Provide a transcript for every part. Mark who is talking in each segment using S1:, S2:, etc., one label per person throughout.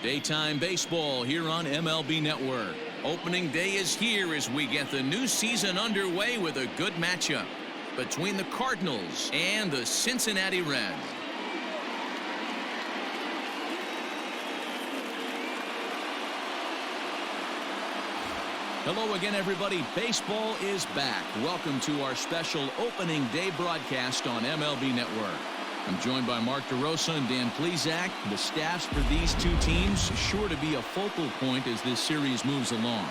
S1: Daytime baseball here on MLB Network. Opening day is here as we get the new season underway with a good matchup between the Cardinals and the Cincinnati Reds. Hello again, everybody. Baseball is back. Welcome to our special opening day broadcast on MLB Network. I'm joined by Mark DeRosa and Dan Plesac. The staffs for these two teams sure to be a focal point as this series moves along.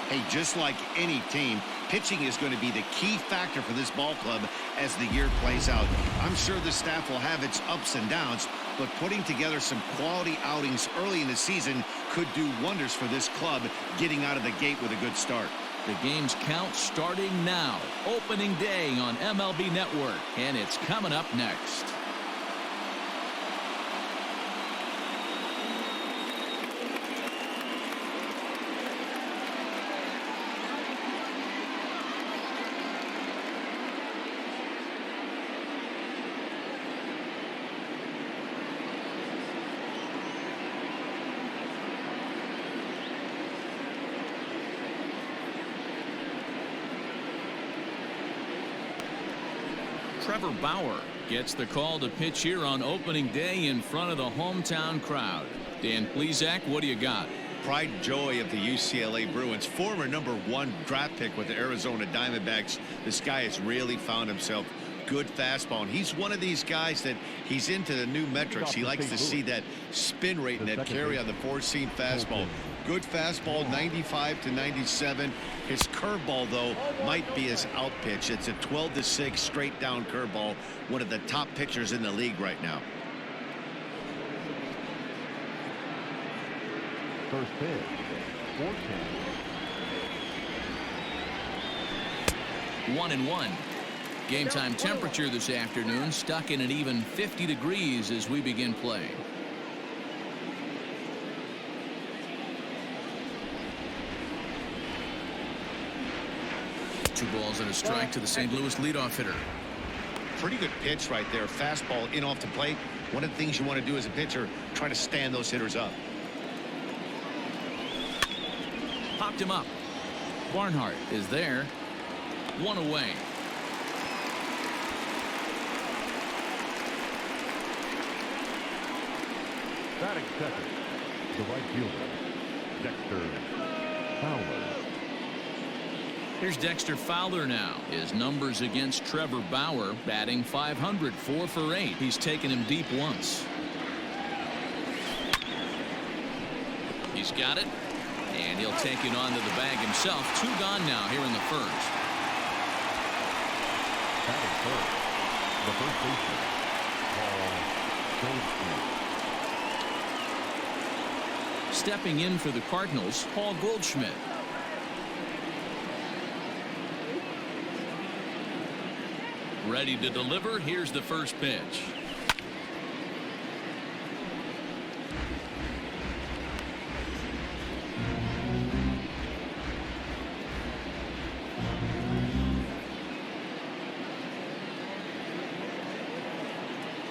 S2: Hey, just like any team, pitching is going to be the key factor for this ball club as the year plays out. I'm sure the staff will have its ups and downs, but putting together some quality outings early in the season could do wonders for this club getting out of the gate with a good start.
S1: The game's count starting now. Opening day on MLB Network, and it's coming up next. Trevor Bauer gets the call to pitch here on opening day in front of the hometown crowd. Dan Plesac, what do you got?
S2: Pride and joy of the UCLA Bruins, former #1 draft pick with the Arizona Diamondbacks. This guy has really found himself good fastball, and he's one of these guys that he's into the new metrics. He likes to see that spin rate and that carry on the four-seam fastball. Good fastball, 95 to 97. His curveball, though, might be his out pitch. It's a 12-6 straight down curveball, one of the top pitchers in the league right now.
S3: First pitch,
S1: 1-1. Game time temperature this afternoon stuck in an even 50 degrees as we begin play. Two balls and a strike to the St. Louis leadoff hitter.
S2: Pretty good pitch right there. Fastball in off the plate. One of the things you want to do as a pitcher, try to stand those hitters up.
S1: Popped him up. Barnhart is there. One away.
S3: batting second, the right fielder, Dexter Fowler.
S1: Here's Dexter Fowler now. His numbers against Trevor Bauer, batting .500, 4 for 8. He's taken him deep once. He's got it, and he'll take it onto the bag himself. 2 gone now here in the first.
S3: Batting first, the first baseman, Paul Goldschmidt.
S1: Stepping in for the Cardinals, Paul Goldschmidt. Ready to deliver. Here's the first pitch.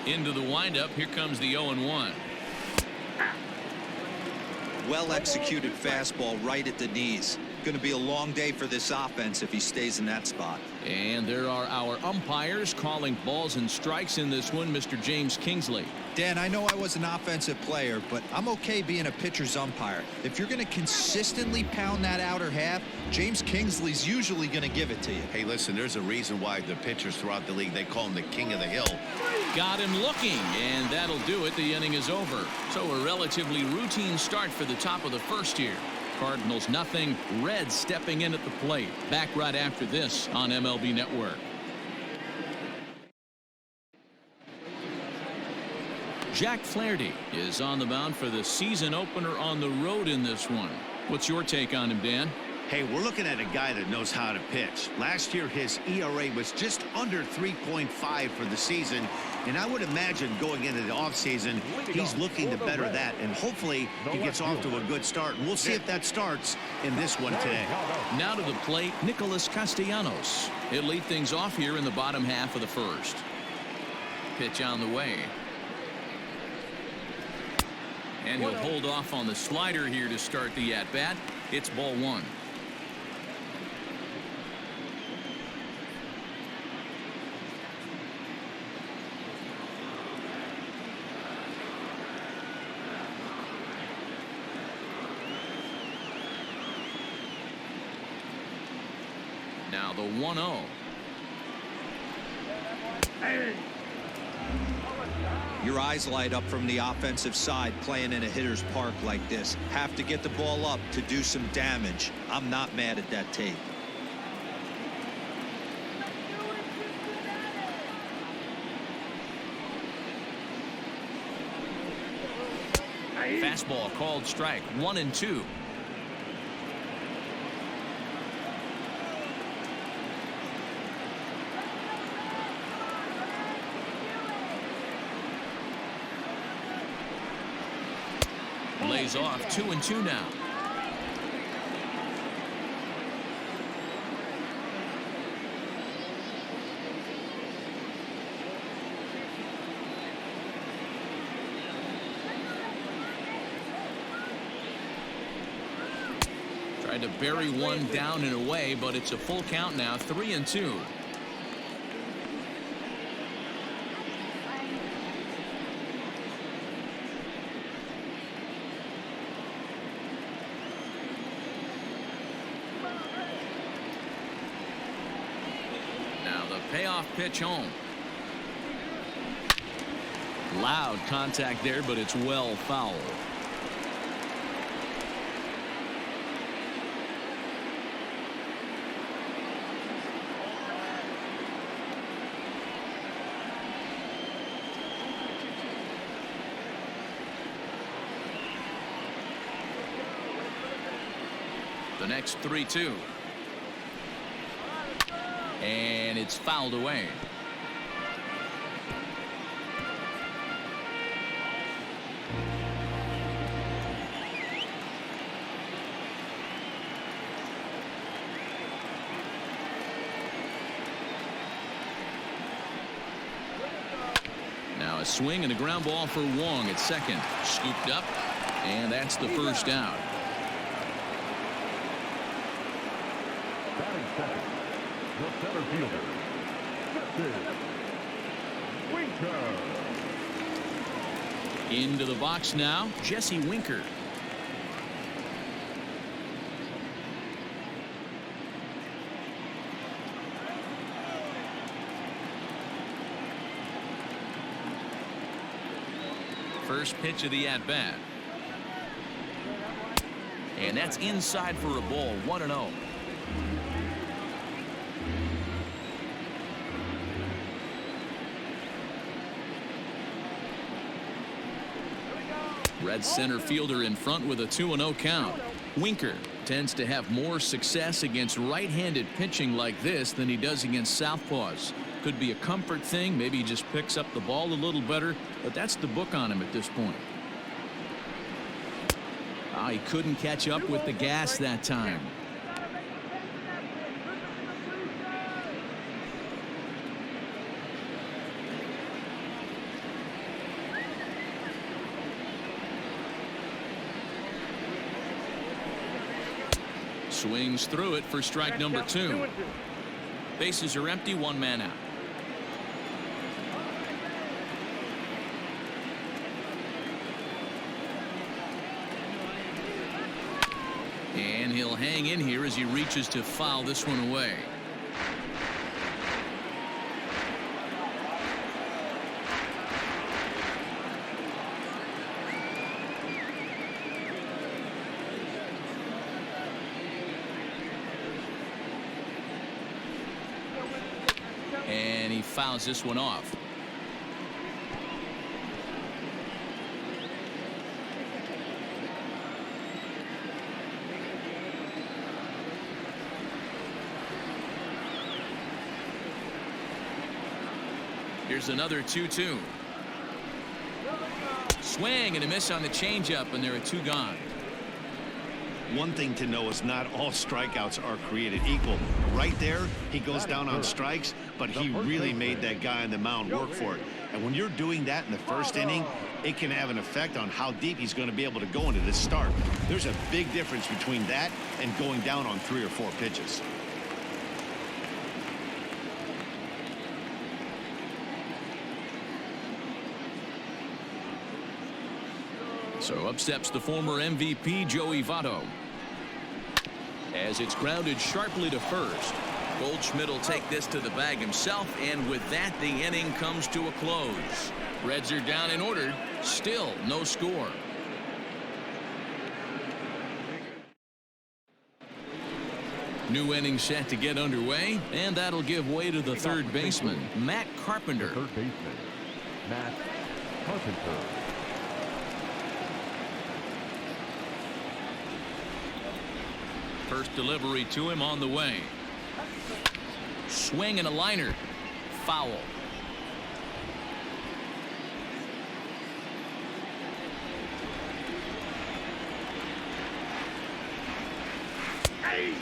S1: Into the windup. Here comes the 0-1.
S4: Well executed fastball right at the knees. Going to be a long day for this offense if he stays in that spot.
S1: And there are our umpires calling balls and strikes in this one. Mr. James Kingsley.
S4: Dan, I know I was an offensive player, but I'm okay being a pitcher's umpire. If you're going to consistently pound that outer half, James Kingsley's usually going to give it to you.
S2: Hey, listen, there's a reason why the pitchers throughout the league, they call him the king of the hill.
S1: Got him looking, and that'll do it. The inning is over. So a relatively routine start for the top of the first here. Cardinals nothing. Reds stepping in at the plate. Back right after this on MLB Network. Jack Flaherty is on the mound for the season opener on the road in this one. What's your take on him, Dan?
S2: Hey, we're looking at a guy that knows how to pitch. Last year, his ERA was just under 3.5 for the season. And I would imagine going into the offseason, he's looking to better that. And hopefully he gets off to a good start. And we'll see if that starts in this one today.
S1: Now to the plate, Nicholas Castellanos. He'll lead things off here in the bottom half of the first. Pitch on the way. And he'll hold off on the slider here to start the at-bat. It's ball one. Now the 1-0.
S4: Your eyes light up from the offensive side playing in a hitter's park like this. Have to get the ball up to do some damage. I'm not mad at that take.
S1: Fastball called strike. 1-2. Lays off. 2-2 now. Tried to bury one down and away, but it's a full count now. 3-2. Payoff pitch home. Loud contact there, but it's well foul. The next 3-2. And it's fouled away. Now a swing and a ground ball for Wong at second. Scooped up, and that's the first out.
S3: Batting second, the center fielder, Jesse Winker.
S1: Into the box now, Jesse Winker. First pitch of the at-bat. And that's inside for a ball. 1-0. Red center fielder in front with a 2-0 count. Winker tends to have more success against right-handed pitching like this than he does against southpaws. Could be a comfort thing. Maybe he just picks up the ball a little better, but that's the book on him at this point. He couldn't catch up with the gas that time. Swings through it for strike number 2. Bases are empty, one man out. And he'll hang in here as he reaches to foul this one away. And he fouls this one off. Here's another 2-2. Swing and a miss on the changeup, and there are 2 gone.
S2: one thing to know is not all strikeouts are created equal. Right there, he goes down on strikes, but he really made that guy on the mound work for it. And when you're doing that in the first inning, it can have an effect on how deep he's going to be able to go into this start. There's a big difference between that and going down on 3 or 4 pitches.
S1: So up steps the former MVP, Joey Votto. As it's grounded sharply to first. Goldschmidt will take this to the bag himself, and with that, the inning comes to a close. Reds are down and ordered. Still no score. New inning set to get underway, and that'll give way to the third baseman, Matt Carpenter.
S3: Third baseman, Matt Carpenter.
S1: First delivery to him on the way. Swing and a liner. Foul.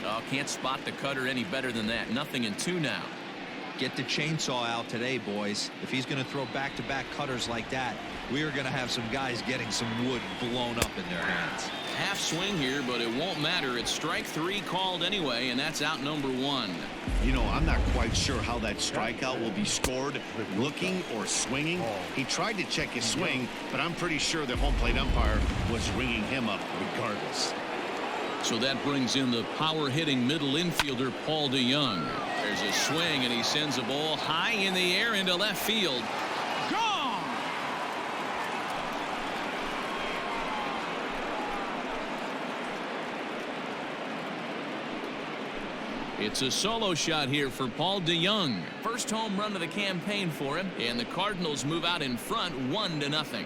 S1: Oh, can't spot the cutter any better than that. 0-2 now.
S4: Get the chainsaw out today, boys. If he's going to throw back-to-back cutters like that, we are going to have some guys getting some wood blown up in their hands.
S1: Half swing here, but it won't matter. It's strike 3 called anyway, and that's out number 1.
S2: You know, I'm not quite sure how that strikeout will be scored, looking or swinging. He tried to check his swing, but I'm pretty sure the home plate umpire was ringing him up regardless.
S1: So that brings in the power-hitting middle infielder, Paul DeJong. There's a swing, and he sends a ball high in the air into left field. Gone! It's a solo shot here for Paul DeJong. First home run of the campaign for him, and the Cardinals move out in front 1-0.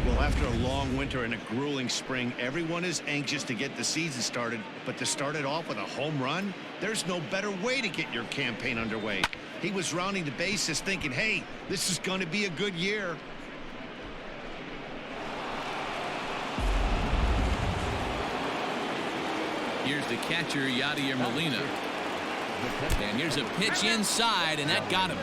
S2: Well, after a long winter and a grueling spring, everyone is anxious to get the season started, but to start it off with a home run, there's no better way to get your campaign underway. He was rounding the bases thinking, hey, this is going to be a good year.
S1: Here's the catcher, Yadier Molina. And here's a pitch inside, and that got him.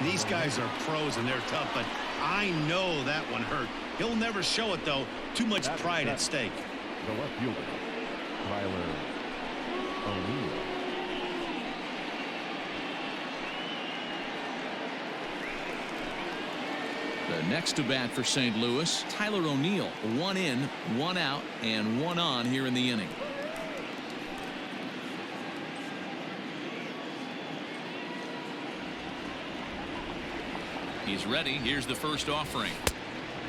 S2: These guys are pros and they're tough, but I know that one hurt. He'll never show it, though. Too much pride at stake.
S3: The left fielder, Tyler O'Neill.
S1: The next to bat for St. Louis, Tyler O'Neill. 1 in, 1 out, and 1 on here in the inning. He's ready. Here's the first offering.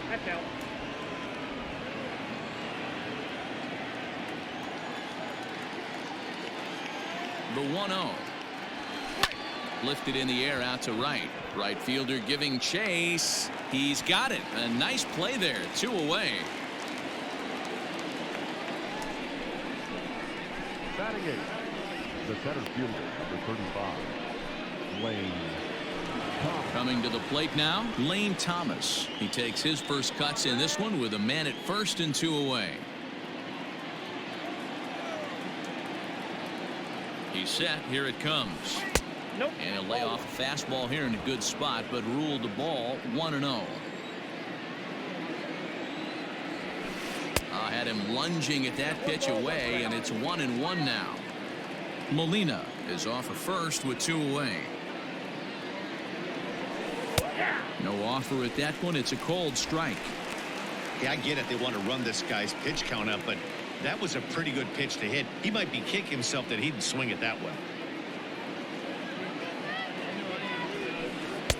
S5: That's out.
S1: The 1-0. Lifted in the air out to right. Right fielder giving chase. He's got it. A nice play there. 2 away.
S3: Batting 8, the center fielder, number 35, Lane Thomas.
S1: Coming to the plate now, Lane Thomas. He takes his first cuts in this one with a man at first and 2 away. He's set. Here it comes.
S5: Nope.
S1: And he'll lay off a fastball here in a good spot, but ruled the ball 1-0. Had him lunging at that pitch away, and it's 1-1 now. Molina is off of first with 2 away. No offer at that one. It's a cold strike.
S2: Yeah, I get it. They want to run this guy's pitch count up, but that was a pretty good pitch to hit. He might be kicking himself that he didn't swing it that well.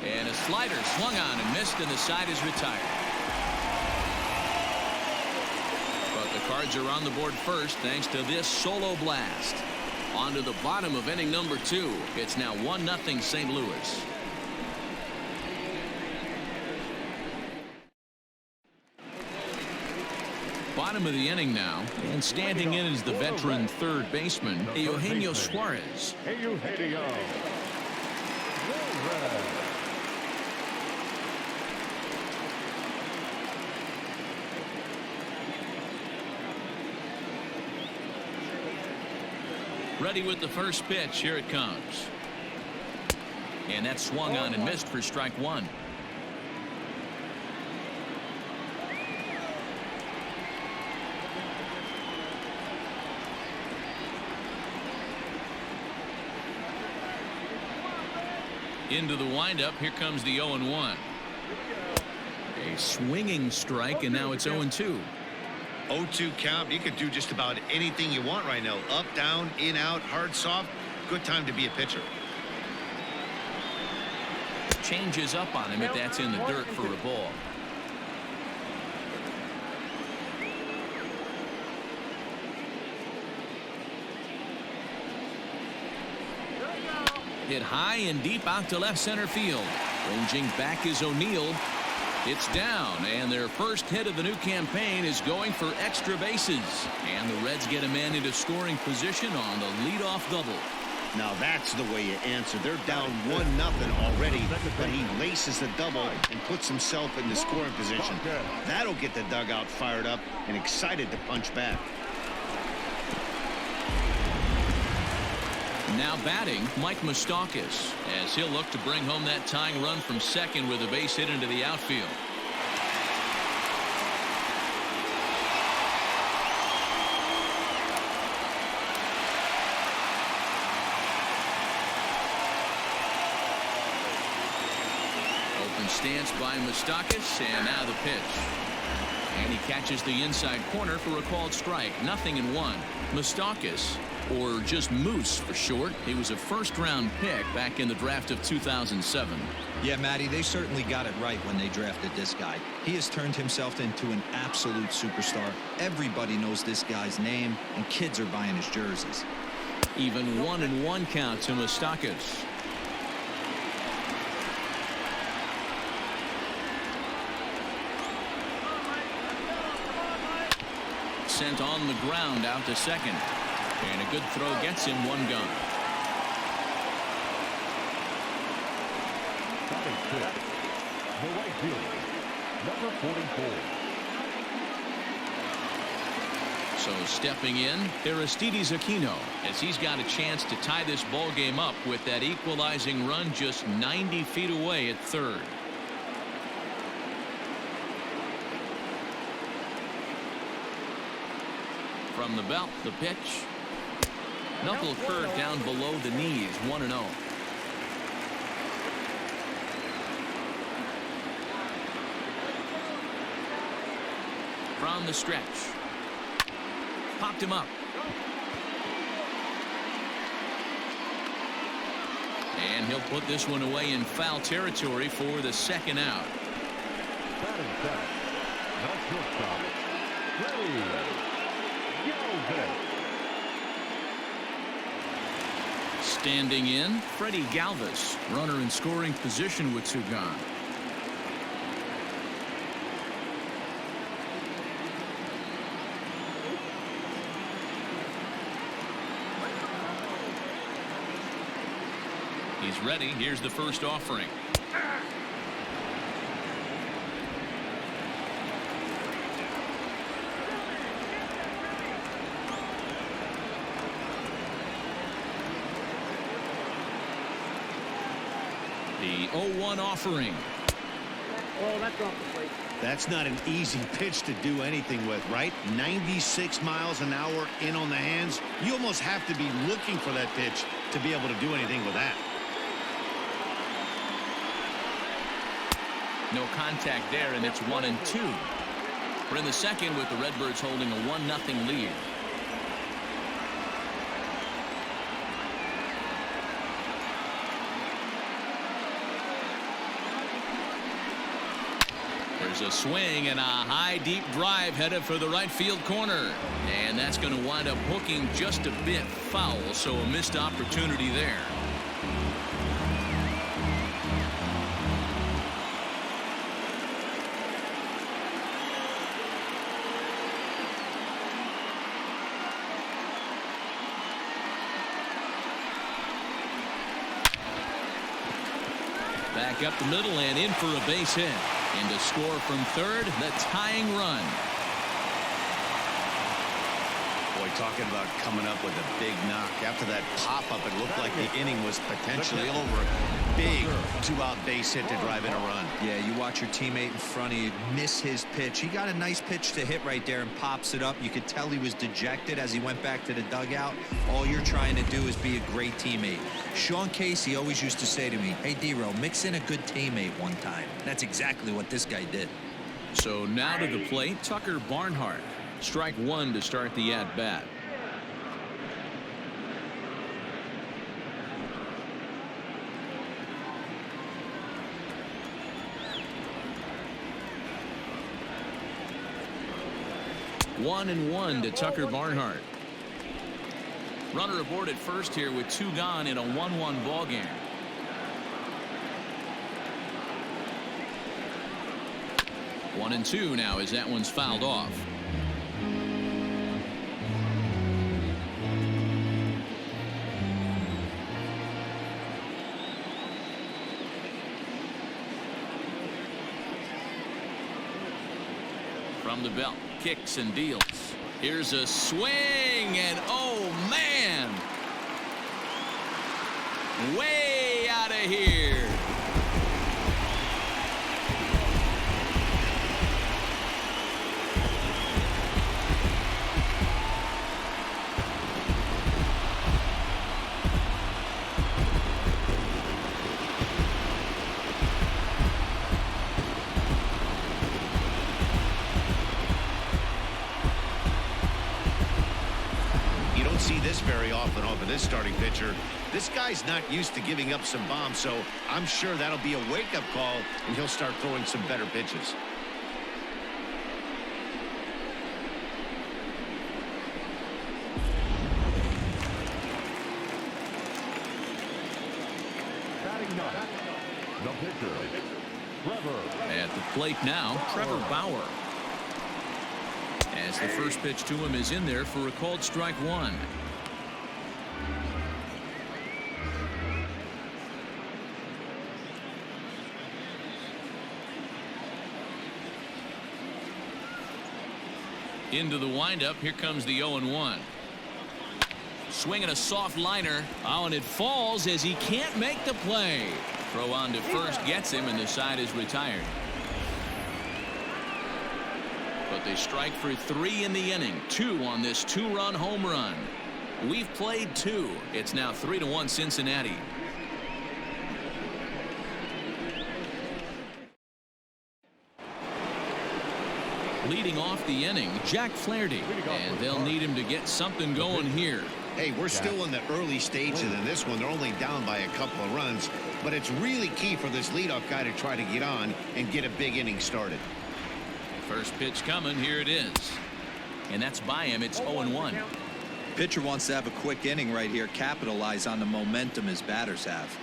S1: And a slider swung on and missed, and the side is retired. But the Cards are on the board first thanks to this solo blast. On to the bottom of inning number 2. It's now 1-0 St. Louis. Bottom of the inning now, and standing in is the veteran third baseman, Eugenio Suarez.
S3: Eugenio Suarez.
S1: Ready with the first pitch. Here it comes. And that swung on and missed for strike one. Into the windup. Here comes the 0-1. A swinging strike, and now it's 0-2.
S2: 0-2 count. You could do just about anything you want right now. Up, down, in, out, hard, soft. Good time to be a pitcher.
S1: Changes up on him if that's in the dirt for a ball. Hit high and deep out to left center field. Ranging back is O'Neill. It's down, and their first hit of the new campaign is going for extra bases. And the Reds get a man into scoring position on the leadoff double.
S2: Now that's the way you answer. They're down 1-0 already, but he laces the double and puts himself in the scoring position. That'll get the dugout fired up and excited to punch back.
S1: Now batting, Mike Moustakas, as he'll look to bring home that tying run from second with a base hit into the outfield. Open stance by Moustakas, and now the pitch. And he catches the inside corner for a called strike. 0-1. Moustakas, or just Moose for short, he was a first-round pick back in the draft of 2007.
S4: Yeah, Matty, they certainly got it right when they drafted this guy. He has turned himself into an absolute superstar. Everybody knows this guy's name, and kids are buying his jerseys.
S1: Even 1-1 count to Moustakas. Sent on the ground out to second. And a good throw gets him one gun.
S3: Batting fifth, the right fielder, number 44.
S1: So stepping in, Aristides Aquino, as he's got a chance to tie this ball game up with that equalizing run just 90 feet away at third. From the belt, the pitch. Knuckle curve down below the knees, 1-0. From the stretch. Popped him up. And he'll put this one away in foul territory for the second out.
S3: Batting seventh, the shortstop,
S1: Standing in, Freddie Galvis, runner in scoring position with two gone. He's ready. Here's the first offering. The 0-1 offering.
S5: Oh, that's off the plate.
S2: That's not an easy pitch to do anything with, right? 96 miles an hour in on the hands. You almost have to be looking for that pitch to be able to do anything with that.
S1: No contact there, and it's 1-2. We're in the second with the Redbirds holding a 1-0 lead. There's a swing and a high deep drive headed for the right field corner, and that's going to wind up hooking just a bit foul, so a missed opportunity there. Back up the middle and in for a base hit. And to score from third, the tying run.
S2: Boy, Boy, talking about coming up with a big knock. After that pop-up, it looked like the inning was potentially over. Big two-out base hit to drive in a run.
S4: Yeah, you watch your teammate in front of you miss his pitch. He got a nice pitch to hit right there and pops it up. You could tell he was dejected as he went back to the dugout. All you're trying to do is be a great teammate. Sean Casey always used to say to me, hey, D-Row, mix in a good teammate one time. That's exactly what this guy did.
S1: So now to the plate, Tucker Barnhart. Strike one to start the at-bat. One and one to Tucker Barnhart. Runner aboard at first here with two gone in a 1-1 ball game. One and two now as that one's fouled off. From the belt, kicks and deals. Here's a swing, and oh man, way out of here.
S2: See this very often over this starting pitcher. This guy's not used to giving up some bombs, so I'm sure that'll be a wake-up call, and he'll start throwing some better pitches.
S3: Batting ninth, the pitcher, Trevor.
S1: At the plate now, Trevor Bauer. As the first pitch to him is in there for a called strike one. Into the windup. Here comes the 0-1. Swinging a soft liner. Oh, and it falls as he can't make the play. Throw on to first gets him, and the side is retired. But they strike for three in the inning. Two on this two-run home run. We've played two. It's now 3-1 Cincinnati. Leading off the inning, Jack Flaherty. And they'll need him to get something going here.
S2: Hey, we're still in the early stages in this one. They're only down by a couple of runs, but it's really key for this leadoff guy to try to get on and get a big inning started.
S1: First pitch coming. Here it is. And that's by him. It's 0-1.
S4: Pitcher wants to have a quick inning right here. Capitalize on the momentum his batters have.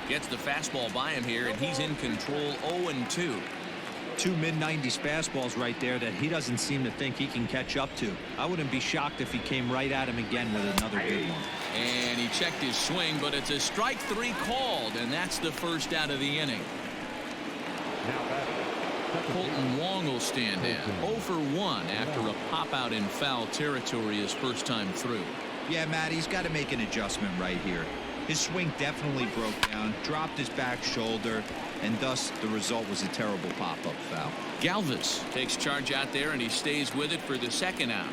S1: Gets the fastball by him here, and he's in control. 0-2.
S4: Two mid-90s fastballs right there that he doesn't seem to think he can catch up to. I wouldn't be shocked if he came right at him again with another big one.
S1: And he checked his swing, but it's a strike three called, and that's the first out of the inning. Colton Wong will stand in. 0 for 1 after a pop-out in foul territory his first time through.
S4: Yeah, Matt, he's got to make an adjustment right here. His swing definitely broke down, dropped his back shoulder, and thus the result was a terrible pop-up foul.
S1: Galvis takes charge out there, and he stays with it for the second out.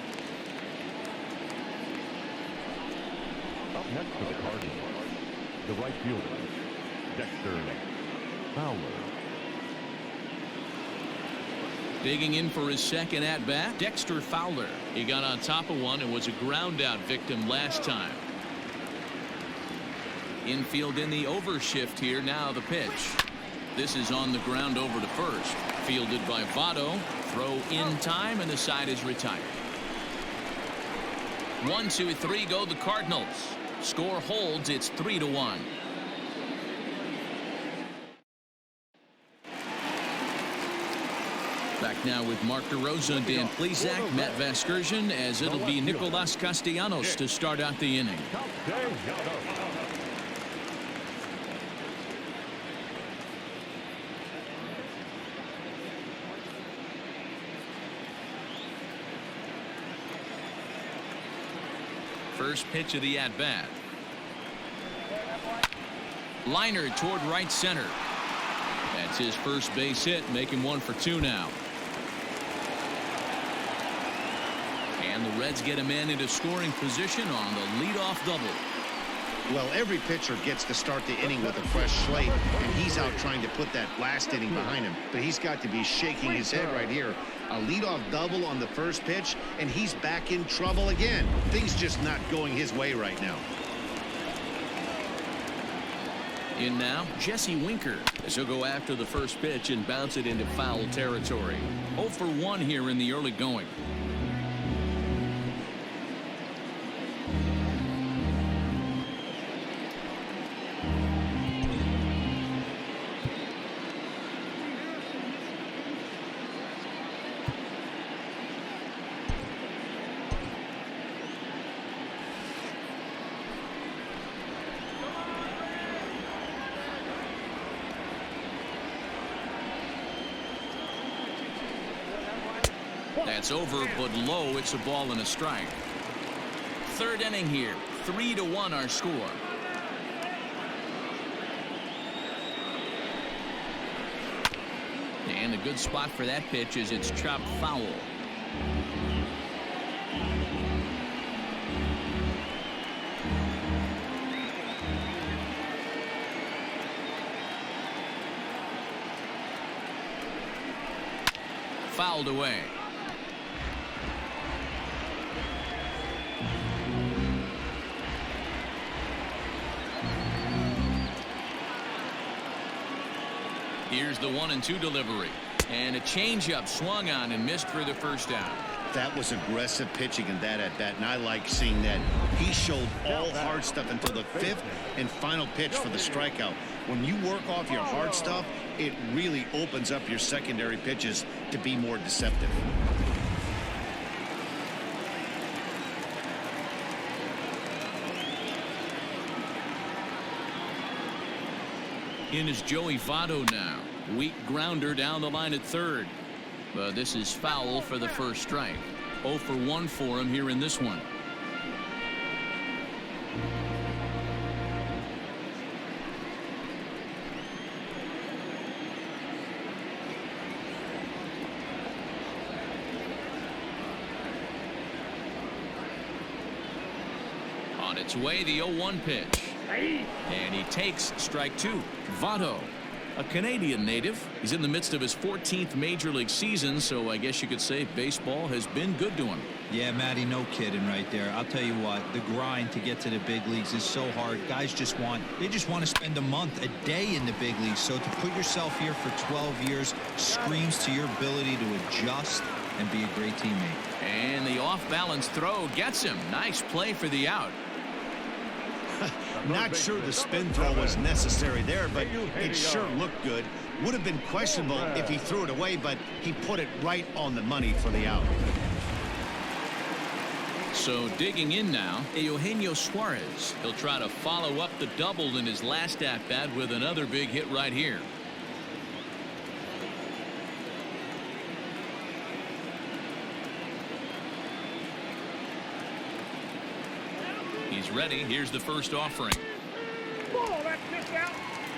S3: Up next for the Cardinals, the right fielder, Dexter Fowler.
S1: Digging in for his second at-bat, Dexter Fowler. He got on top of one and was a ground-out victim last time. Infield in the overshift here. Now the pitch. This is on the ground over to first. Fielded by Votto. Throw in time, and the side is retired. 1, 2, 3 go the Cardinals. Score holds. It's 3-1. Back now with Mark DeRosa, Dan Plesac, Matt Vasgersian, as it'll be Nicolas Castellanos to start out the inning. First pitch of the at-bat. Liner toward right center. That's his first base hit, making 1 for 2 now. And the Reds get a man into scoring position on the leadoff double.
S2: Well, every pitcher gets to start the inning with a fresh slate, and he's out trying to put that last inning behind him. But he's got to be shaking his head right here. A leadoff double on the first pitch, and he's back in trouble again. Things just not going his way right now.
S1: In now, Jesse Winker, as he'll go after the first pitch and bounce it into foul territory. 0 for 1 here in the early going. That's over, but low. It's a ball and a strike. Third inning here. 3-1 our score. And a good spot for that pitch is it's chopped foul. Fouled away. Here's the 1-2 delivery. And a changeup swung on and missed for the first down.
S2: That was aggressive pitching in that at-bat, and I like seeing that. He showed all hard stuff until the 5th and final pitch for the strikeout. When you work off your hard stuff, it really opens up your secondary pitches to be more deceptive.
S1: In is Joey Votto now. Weak grounder down the line at third. But this is foul for the first strike. 0 for 1 for him here in this one. On its way, the 0-1 pitch. And he takes strike 2. Votto, a Canadian native. He's in the midst of his 14th major league season, so I guess you could say baseball has been good to him.
S4: Yeah, Matty, no kidding right there. I'll tell you what, the grind to get to the big leagues is so hard. Guys just want to spend a month, a day in the big leagues. So to put yourself here for 12 years screams to your ability to adjust and be a great teammate.
S1: And the off-balance throw gets him. Nice play for the out.
S2: Not sure the spin throw was necessary there, but it sure looked good. Would have been questionable if he threw it away, but he put it right on the money for the out.
S1: So digging in now, Eugenio Suarez. He'll try to follow up the double in his last at-bat with another big hit right here. He's ready. Here's the first offering.
S5: Oh, that's just out.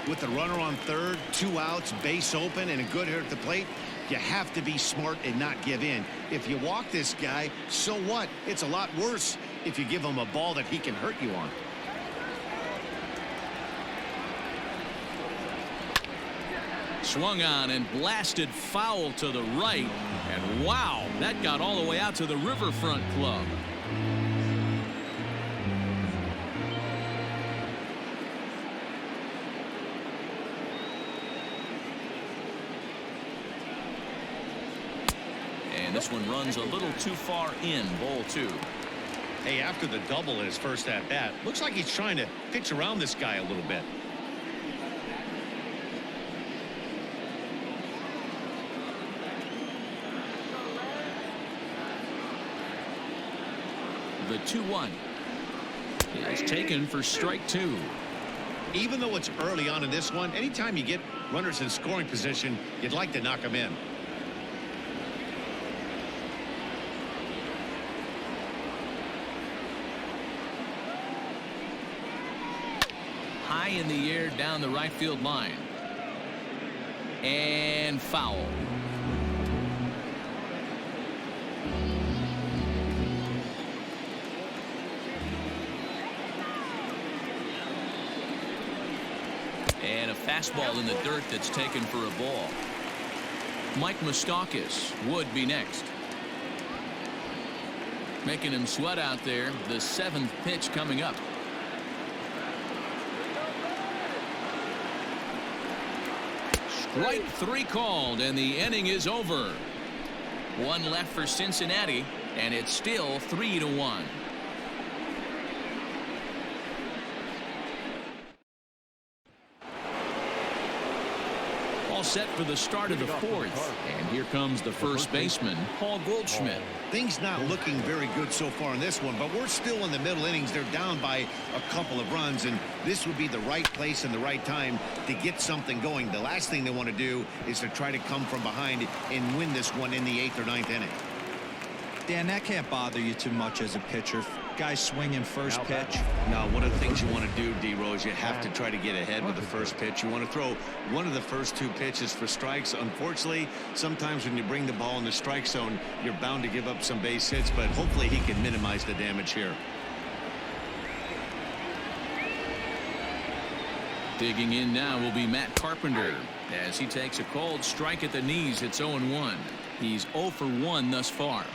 S2: With the runner on third, 2 outs, base open, and a good hitter at the plate, you have to be smart and not give in. If you walk this guy, so what? It's a lot worse if you give him a ball that he can hurt you on.
S1: Swung on and blasted foul to the right. And wow, that got all the way out to the Riverfront Club. And this one runs a little too far in, ball 2.
S2: Hey, after the double in his first at-bat, looks like he's trying to pitch around this guy a little bit.
S1: The 2-1 is taken for strike 2.
S2: Even though it's early on in this one, anytime you get runners in scoring position, you'd like to knock them in.
S1: in the air down the right field line. And foul. And a fastball in the dirt that's taken for a ball. Mike Moustakas would be next. Making him sweat out there. The 7th pitch coming up. Strike 3 called, and the inning is over. 1 left for Cincinnati, and it's still 3-1. All set for the start of the 4th, and here comes the first baseman, Paul Goldschmidt.
S2: Things not looking very good so far in this one, but we're still in the middle innings. They're down by a couple of runs, and this would be the right place and the right time to get something going. The last thing they want to do is to try to come from behind and win this one in the 8th or 9th inning.
S4: Dan, that can't bother you too much as a pitcher. Guy swinging first pitch.
S2: Now, one of the things you want to do, D-Rose, you have to try to get ahead with the first pitch. You want to throw one of the first 2 pitches for strikes. Unfortunately, sometimes when you bring the ball in the strike zone, you're bound to give up some base hits, but hopefully he can minimize the damage here.
S1: Digging in now will be Matt Carpenter as he takes a called strike at the knees. It's 0-1. He's 0 for 1 thus far.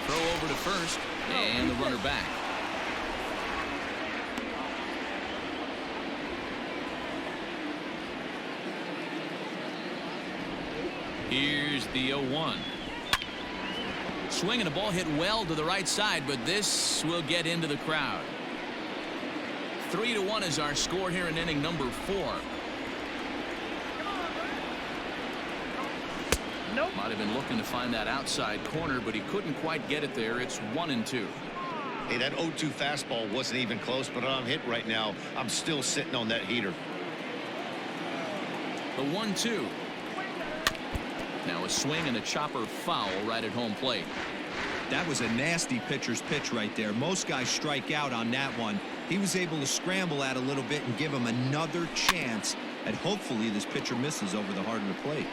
S1: Throw over to first, and the runner back. Here's the 0-1. Swing and a ball hit well to the right side, but this will get into the crowd. 3-1 is our score here in inning number 4.
S5: Nope.
S1: Might have been looking to find that outside corner, but he couldn't quite get it there. It's 1-2.
S2: Hey, that 0-2 fastball wasn't even close, but I'm hit right now. I'm still sitting on that heater.
S1: The 1-2. Now a swing and a chopper foul right at home plate.
S4: That was a nasty pitcher's pitch right there. Most guys strike out on that one. He was able to scramble at a little bit and give him another chance, and hopefully this pitcher misses over the heart of the plate.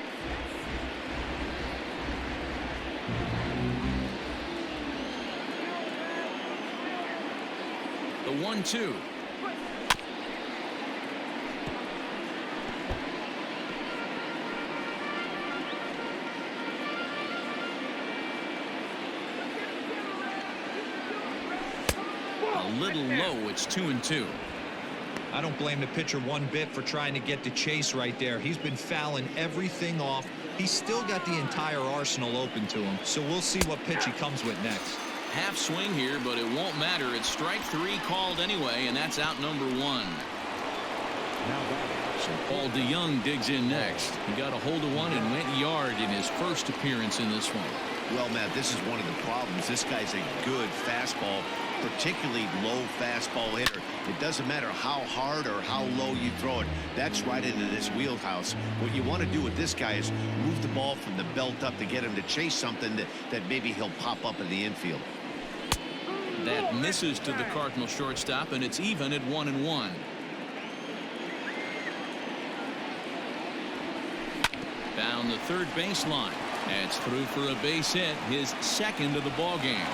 S1: The 1-2. A little low. It's 2-2.
S4: I don't blame the pitcher one bit for trying to get the chase right there. He's been fouling everything off. He's still got the entire arsenal open to him, so we'll see what pitch he comes with next.
S1: Half swing here, but it won't matter. It's strike 3 called anyway, and that's out number 1. So Paul DeYoung digs in next. He got a hold of one and went yard in his first appearance in this one.
S2: Well, Matt, this is one of the problems. This guy's a good fastball, particularly low fastball hitter. It doesn't matter how hard or how low you throw it. That's right into this wheelhouse. What you want to do with this guy is move the ball from the belt up to get him to chase something that maybe he'll pop up in the infield.
S1: That misses to the Cardinal shortstop, and it's even at 1-1. Down the third baseline. That's through for a base hit, his second of the ball game.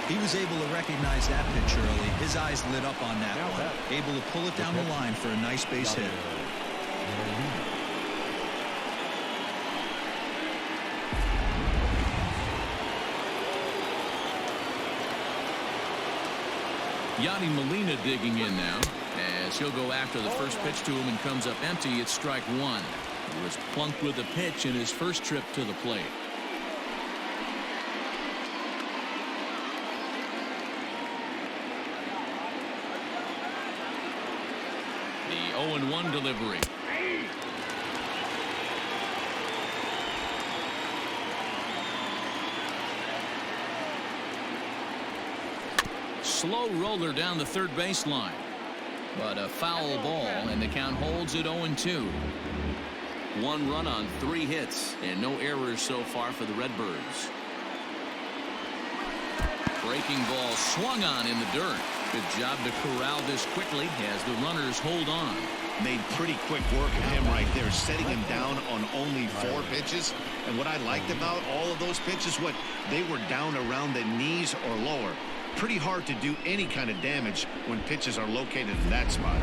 S4: He was able to recognize that pitch early. His eyes lit up on that one. Able to pull it down the line for a nice base hit.
S1: Yadi Molina digging in now as he'll go after the first pitch to him and comes up empty. It's strike 1. He was plunked with a pitch in his first trip to the plate. The 0-1 delivery. Slow roller down the third baseline, but a foul ball, and the count holds at 0-2. 1 run on 3 hits and no errors so far for the Redbirds. Breaking ball swung on in the dirt. Good job to corral this quickly as the runners hold on.
S2: Made pretty quick work of him right there, setting him down on only 4 pitches. And what I liked about all of those pitches, they were down around the knees or lower. Pretty hard to do any kind of damage when pitches are located in that spot.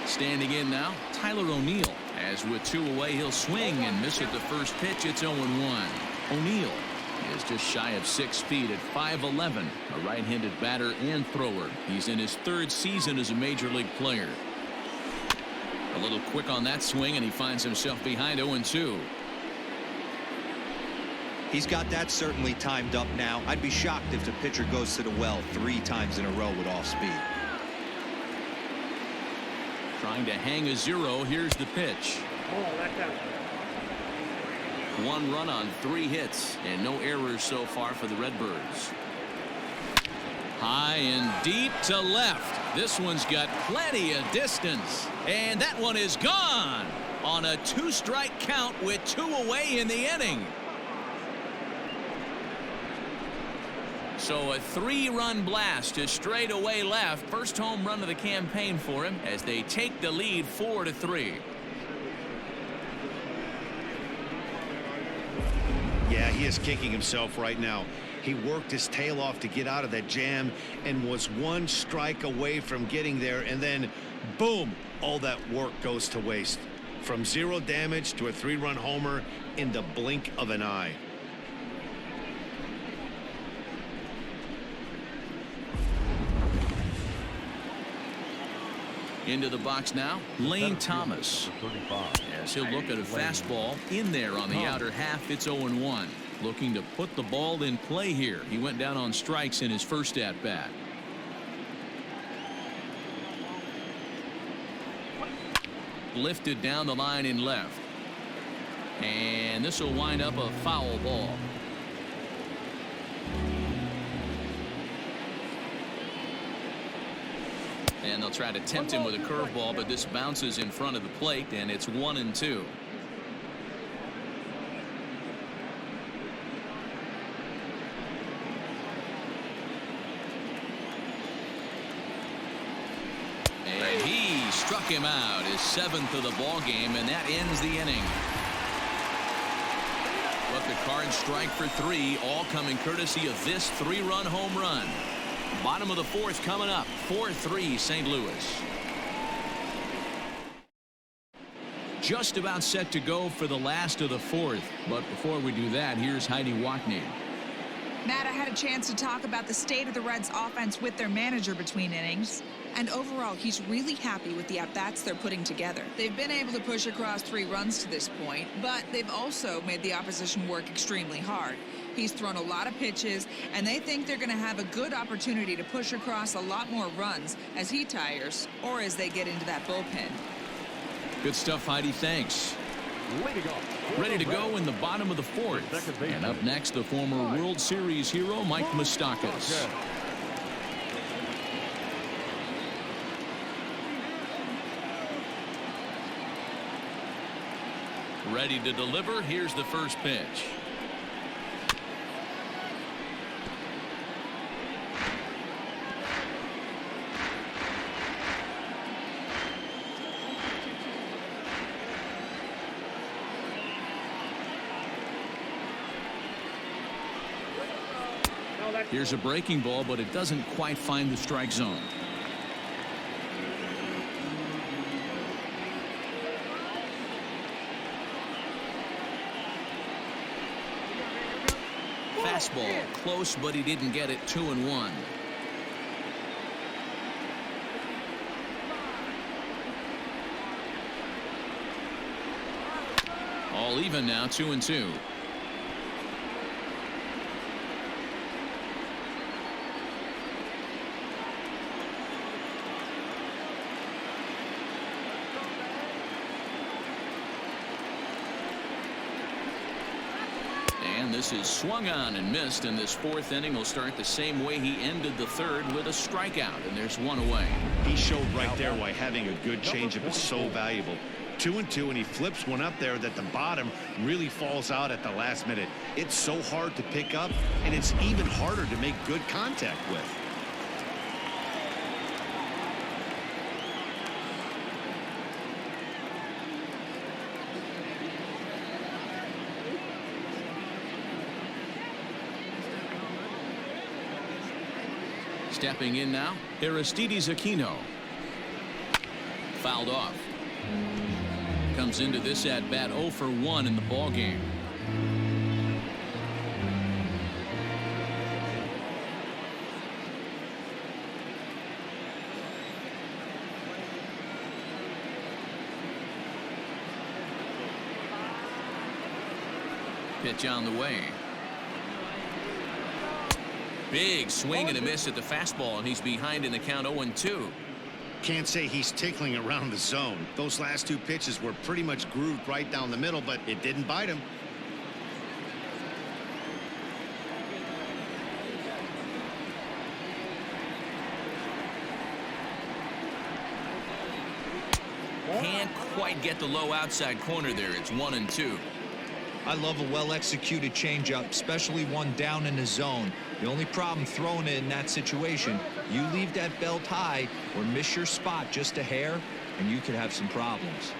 S1: Standing in now, Tyler O'Neill. As with 2 away, he'll swing and miss at the first pitch. It's 0-1. O'Neill is just shy of 6 feet at 5'11", a right-handed batter and thrower. He's in his 3rd season as a major league player. A little quick on that swing, and he finds himself behind 0-2.
S4: He's got that certainly timed up now. I'd be shocked if the pitcher goes to the well 3 times in a row with off speed.
S1: Trying to hang a 0. Here's the pitch.
S5: Oh, that's out.
S1: 1 run on 3 hits and no errors so far for the Redbirds. High and deep to left. This one's got plenty of distance, and that one is gone on a 2-strike count with 2 away in the inning. So a 3-run blast to straightaway left. First home run of the campaign for him as they take the lead 4-3.
S2: Yeah, he is kicking himself right now. He worked his tail off to get out of that jam and was 1 strike away from getting there, and then boom, all that work goes to waste. From 0 damage to a 3-run homer in the blink of an eye.
S1: Into the box now, Lane Thomas. As he'll look at a fastball in there on the outer half. It's 0-1. Looking to put the ball in play here. He went down on strikes in his first at bat. Lifted down the line in left. And this will wind up a foul ball. And they'll try to tempt him with a curveball, but this bounces in front of the plate, and it's 1-2. And he struck him out, his 7th of the ball game, and that ends the inning. But the Cards strike for 3, all coming courtesy of this 3-run home run. Bottom of the 4th coming up. 4-3 St. Louis. Just about set to go for the last of the 4th. But before we do that, here's Heidi Wackney.
S6: Matt, I had a chance to talk about the state of the Reds offense with their manager between innings. And overall, he's really happy with the at-bats they're putting together. They've been able to push across 3 runs to this point, but they've also made the opposition work extremely hard. He's thrown a lot of pitches, and they think they're going to have a good opportunity to push across a lot more runs as he tires or as they get into that bullpen.
S1: Good stuff, Heidi. Thanks. Ready to go in the bottom of the 4th. And up next, the former World Series hero, Mike Moustakas. Ready to deliver. Here's the first pitch. Here's a breaking ball, but it doesn't quite find the strike zone. Fastball close, but he didn't get it. 2-1. All even now. 2-2. 1. This is swung on and missed, and this 4th inning will start the same way he ended the 3rd with a strikeout, and there's 1 away.
S2: He showed right there why having a good changeup is so valuable. 2-2, and he flips one up there that the bottom really falls out at the last minute. It's so hard to pick up, and it's even harder to make good contact with.
S1: Stepping in now, Aristides Aquino. Fouled off. Comes into this at bat 0 for 1 in the ball game. Pitch on the way. Big swing and a miss at the fastball, and he's behind in the count 0-2.
S2: Can't say he's tickling around the zone. Those last 2 pitches were pretty much grooved right down the middle, but it didn't bite him.
S1: Can't quite get the low outside corner there. It's 1-2.
S4: I love a well-executed changeup, especially one down in the zone. The only problem throwing it in that situation, you leave that belt high or miss your spot just a hair, and you could have some problems.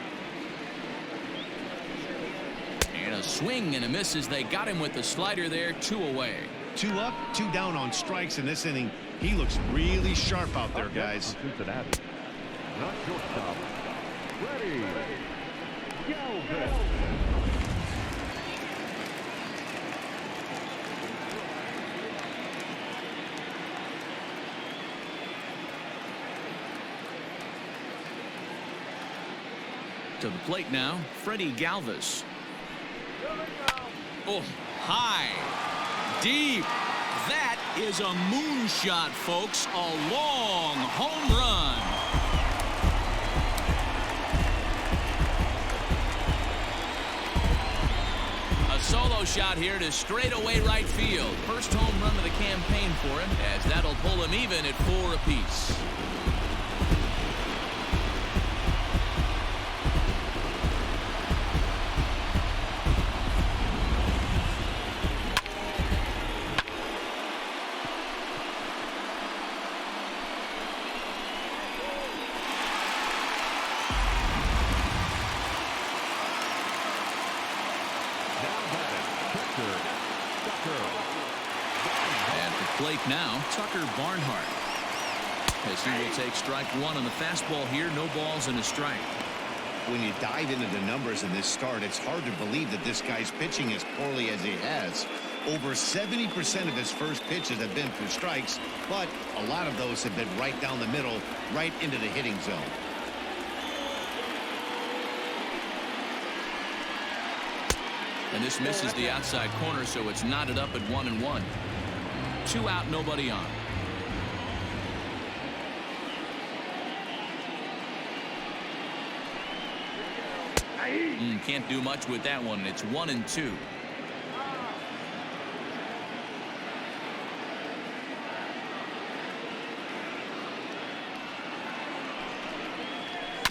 S1: And a swing and a miss as they got him with the slider there. 2 away.
S2: 2 up, 2 down on strikes in this inning. He looks really sharp out there, guys.
S3: Cincinnati. Not shortstop. Ready. Galvin.
S1: To the plate now, Freddie Galvis. Oh, high, deep. That is a moonshot, folks. A long home run. A solo shot here to straightaway right field. First home run of the campaign for him, as that'll pull him even at 4 apiece. Plate now, Tucker Barnhart. As he will take strike 1 on the fastball here. No balls and a strike.
S2: When you dive into the numbers in this start, it's hard to believe that this guy's pitching as poorly as he has. Over 70% of his first pitches have been for strikes, but a lot of those have been right down the middle, right into the hitting zone.
S1: And this misses the outside corner, so it's knotted up at 1-1. 2 out, nobody on. Can't do much with that one. It's 1-2.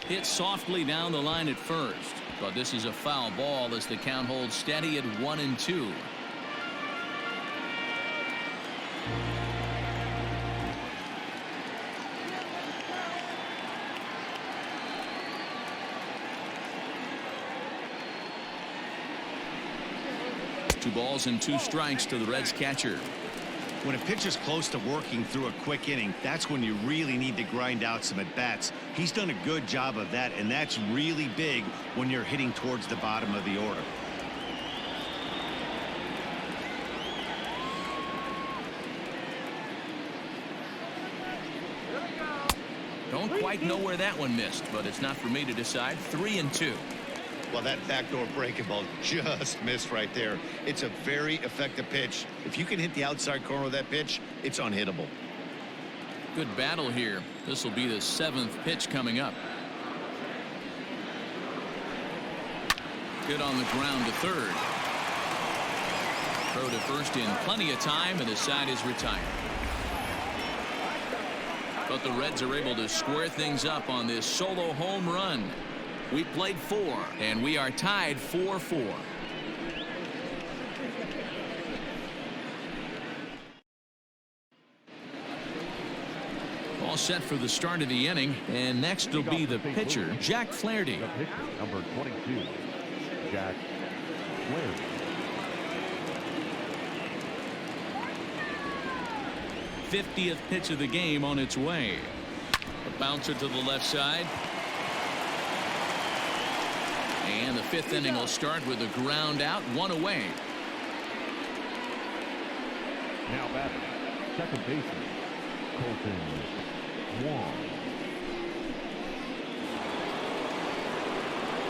S1: Hit softly down the line at first, but this is a foul ball as the count holds steady at 1-2. Two balls and 2 strikes to the Reds catcher.
S2: When a pitcher's close to working through a quick inning, that's when you really need to grind out some at-bats. He's done a good job of that, and that's really big when you're hitting towards the bottom of the order.
S1: Don't quite know where that one missed, but it's not for me to decide. 3-2.
S2: Well, that backdoor breaking ball just missed right there. It's a very effective pitch. If you can hit the outside corner of that pitch, it's unhittable.
S1: Good battle here. This will be the 7th pitch coming up. Good on the ground to third. Throw to first in plenty of time, and the side is retired. But the Reds are able to square things up on this solo home run. We played 4, and we are tied 4-4. All set for the start of the inning, and next will be the pitcher, Jack Flaherty.
S3: The pitcher, number 22, Jack Flaherty.
S1: 50th pitch of the game on its way. A bouncer to the left side. And the 5th inning will start with a ground out, 1 away.
S3: Now batting, second baseman, Colton Wong.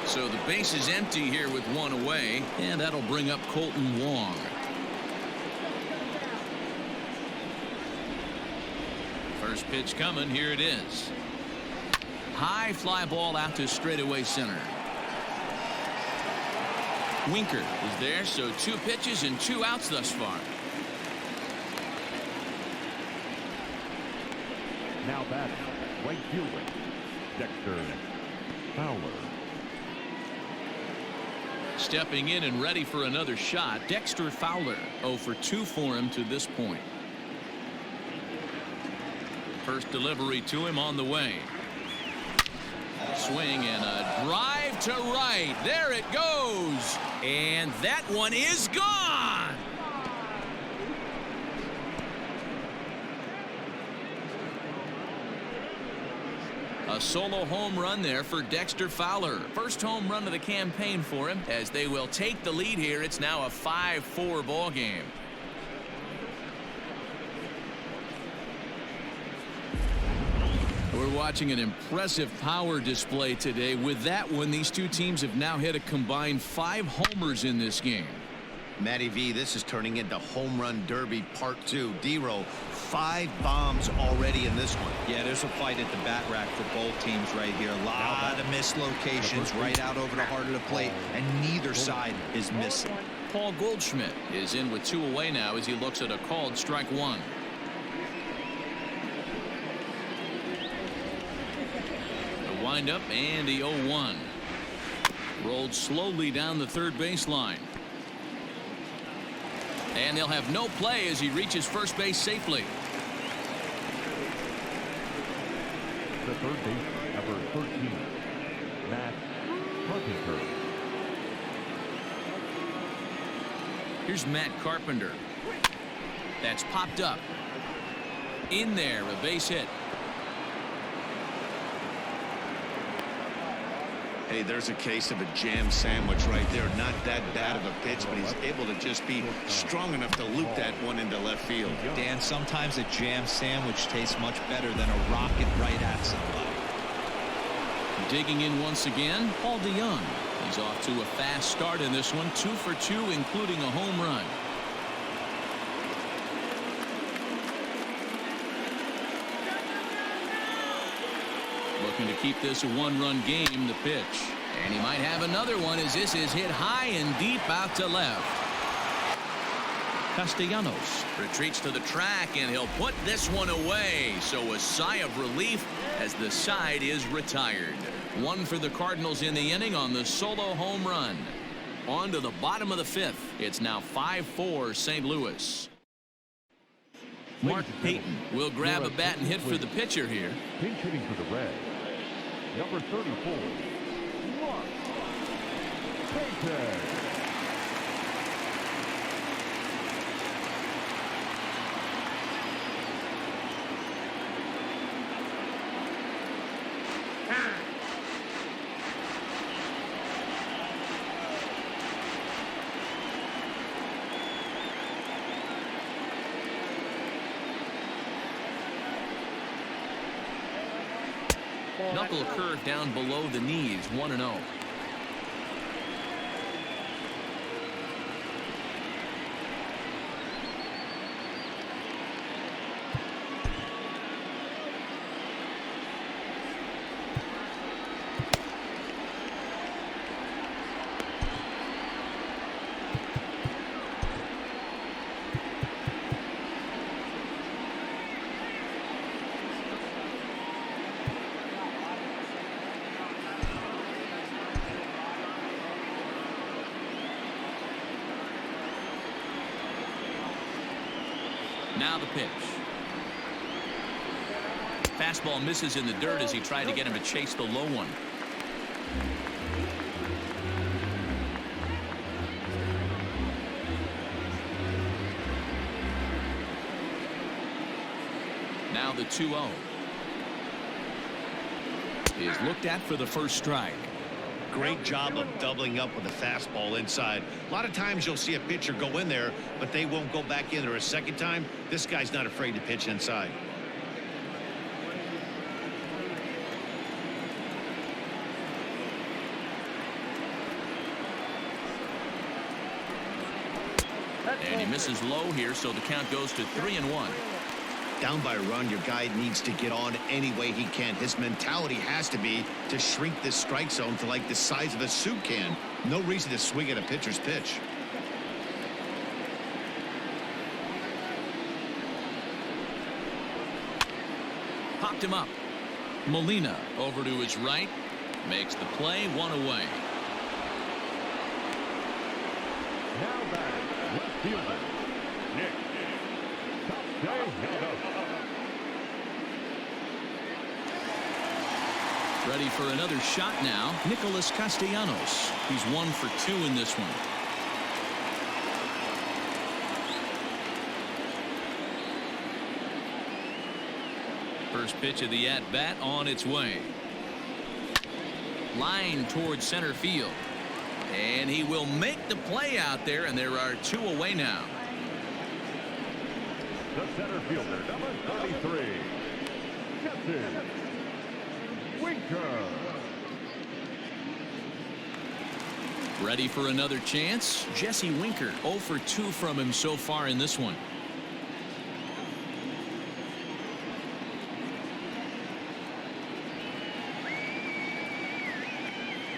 S1: So the base is empty here with 1 away, and that'll bring up Colton Wong. First pitch coming. Here it is. High fly ball out to straightaway center. Winker is there, so 2 pitches and 2 outs thus far.
S3: Now batting, right fielder, Dexter Fowler.
S1: Stepping in and ready for another shot, Dexter Fowler. 0 for 2 for him to this point. First delivery to him on the way. Swing and a drive to right. There it goes. And that one is gone. A solo home run there for Dexter Fowler. First home run of the campaign for him, as they will take the lead here. It's now a 5-4 ball game. We're watching an impressive power display today. With that one, these two teams have now hit a combined 5 homers in this game.
S2: Matty V, this is turning into home run derby part 2. D-Row, 5 bombs already in this one.
S4: Yeah, there's a fight at the bat rack for both teams right here. A lot of mislocations right out over the heart of the plate, and neither side is missing.
S1: Paul Goldschmidt is in with 2 away now as he looks at a called strike 1. The windup and the 0-1. Rolled slowly down the third baseline. And they'll have no play as he reaches first base safely.
S3: The third baseman, number 13, Matt Carpenter.
S1: Here's Matt Carpenter. That's popped up. In there, a base hit.
S2: Hey, there's a case of a jam sandwich right there. Not that bad of a pitch, but he's able to just be strong enough to loop that one into left field.
S4: Dan, sometimes a jam sandwich tastes much better than a rocket right at somebody.
S1: Digging in once again, Paul DeYoung. He's off to a fast start in this one. 2 for 2, including a home run. Looking to keep this a 1-run game. The pitch, and he might have another one as this is hit high and deep out to left. Castellanos retreats to the track, and he'll put this one away. So a sigh of relief as the side is retired. 1 for the Cardinals in the inning on the solo home run. On to the bottom of the 5th. It's now 5-4 St. Louis. Mark Payton will grab a bat and hit for the pitcher here.
S3: Pinch hitting for the Reds, number 34, Mark Payton.
S1: Knuckle curve down below the knees, 1-0. Now the pitch. Fastball misses in the dirt as he tried to get him to chase the low one. Now the 2-0 is looked at for the first strike.
S2: Great job of doubling up with a fastball inside. A lot of times you'll see a pitcher go in there, but they won't go back in there a second time. This guy's not afraid to pitch inside.
S1: And he misses low here, so the count goes to 3-1.
S2: Down by a run, your guy needs to get on any way he can. His mentality has to be to shrink this strike zone to like the size of a soup can. No reason to swing at a pitcher's pitch.
S1: Popped him up. Molina over to his right. Makes the play, one away.
S3: Now back, left fielder, Nick.
S1: Ready for another shot now. Nicholas Castellanos. He's 1 for 2 in this one. First pitch of the at-bat on its way. Line towards center field. And he will make the play out there, and there are 2 away now.
S3: The center fielder, number 33, Jesse Winker.
S1: Ready for another chance. Jesse Winker 0 for 2 from him so far in this one.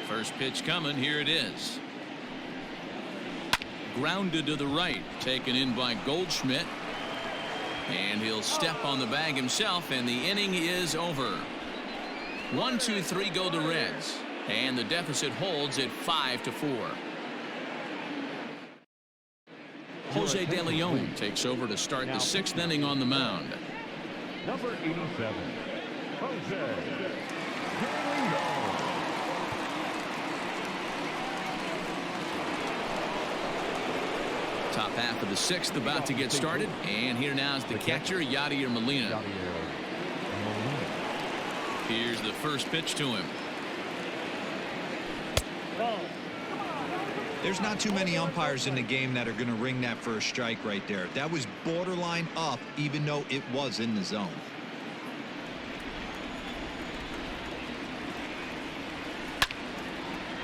S1: First pitch coming. Here it is. Grounded to the right. Taken in by Goldschmidt. And he'll step on the bag himself, and the inning is over. 1, 2, 3 go the Reds, and the deficit holds at 5-4. Jose De Leon takes over to start the 6th inning on the mound.
S3: Number 87, Jose De Leon.
S1: Top half of the 6th about to get started, and here now is the catcher, Yadier Molina. Here's the first pitch to him.
S4: There's not too many umpires in the game that are going to ring that first strike right there. That was borderline up, even though it was in the zone.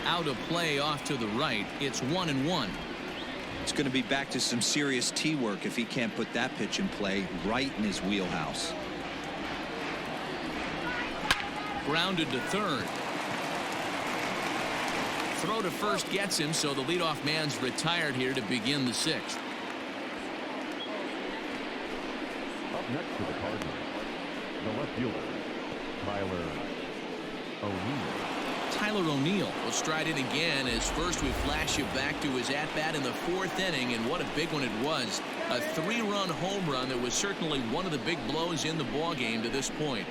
S1: Out of play off to the right. It's 1-1.
S4: It's going to be back to some serious tee work if he can't put that pitch in play right in his wheelhouse.
S1: Grounded to third. Throw to first gets him, so the leadoff man's retired here to begin the 6th.
S3: Up next to the Cardinals, the left fielder, Tyler O'Neill.
S1: Tyler O'Neill will stride in again, as first we flash you back to his at-bat in the 4th inning, and what a big one it was. A 3-run home run that was certainly one of the big blows in the ballgame to this point.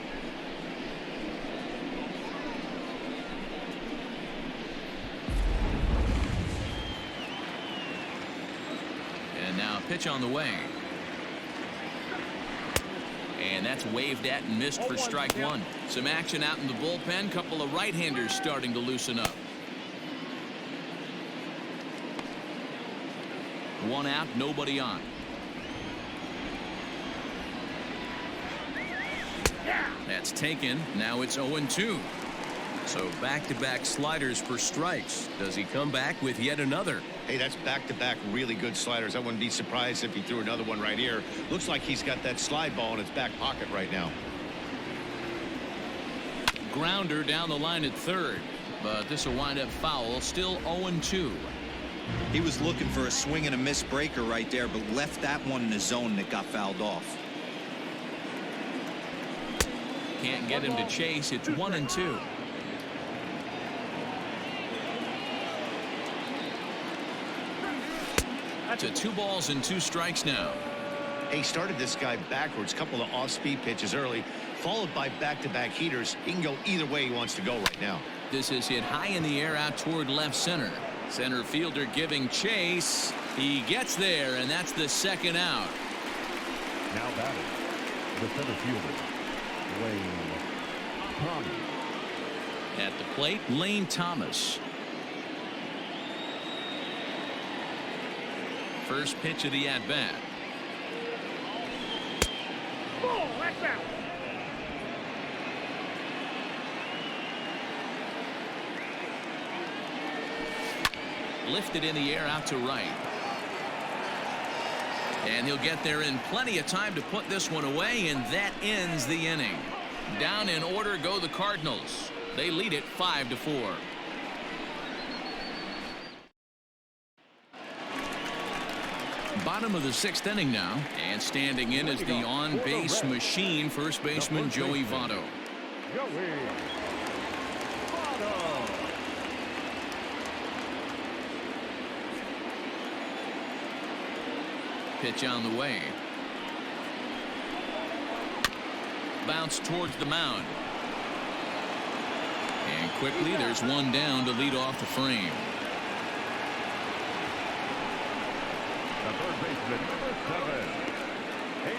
S1: And now a pitch on the way. And that's waved at and missed for strike 1. Some action out in the bullpen. Couple of right-handers starting to loosen up. 1 out, nobody on. That's taken. Now it's 0-2. So back-to-back sliders for strikes. Does he come back with yet another?
S2: Hey, that's back-to-back really good sliders. I wouldn't be surprised if he threw another one right here. Looks like he's got that slide ball in his back pocket right now.
S1: Grounder down the line at third, but this will wind up foul. Still 0-2.
S4: He was looking for a swing and a miss breaker right there, but left that one in the zone that got fouled off.
S1: Can't get him to chase. It's 1-2. To 2 balls and 2 strikes now.
S2: He started this guy backwards, couple of off-speed pitches early, followed by back-to-back heaters. He can go either way he wants to go right now.
S1: This is hit high in the air out toward left center. Center fielder giving chase. He gets there, and that's the second out.
S3: Now batting, the center fielder, Lane Thomas.
S1: At the plate, Lane Thomas. First pitch of the at-bat.
S5: Ball, that's out.
S1: Lifted in the air out to right. And he'll get there in plenty of time to put this one away, and that ends the inning. Down in order go the Cardinals. They lead it 5-4. Bottom of the sixth inning now, and standing in is the on-base machine, first baseman Joey Votto.
S3: Joey Votto.
S1: Pitch on the way. Bounce towards the mound. And quickly there's one down to lead off the frame.
S3: The third baseman, number 7,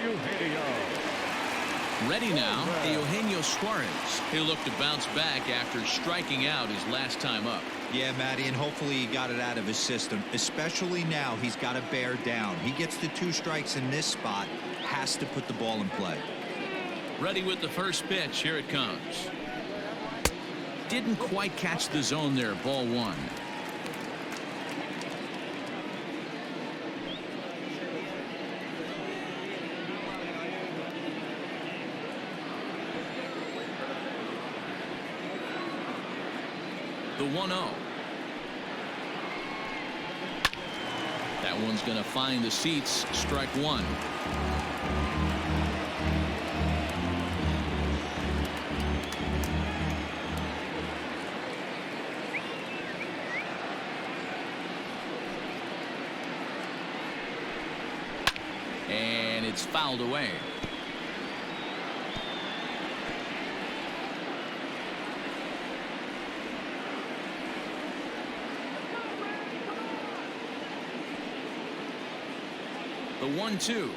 S3: Eugenio.
S1: Ready now, Eugenio Suarez. He'll look to bounce back after striking out his last time up.
S4: Yeah, Matty, and hopefully he got it out of his system. Especially now, he's got to bear down. He gets the 2 strikes in this spot, has to put the ball in play.
S1: Ready with the first pitch. Here it comes. Didn't quite catch the zone there. Ball 1. The 1-0. That one's going to find the seats. Strike 1. And it's fouled away. The 1-2.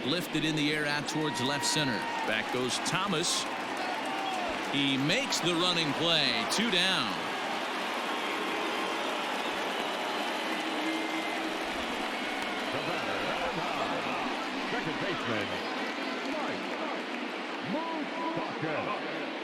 S1: Lifted in the air out towards left center. Back goes Thomas. He makes the running play. 2 down.
S3: The batter, second baseman, Mike Moustakas.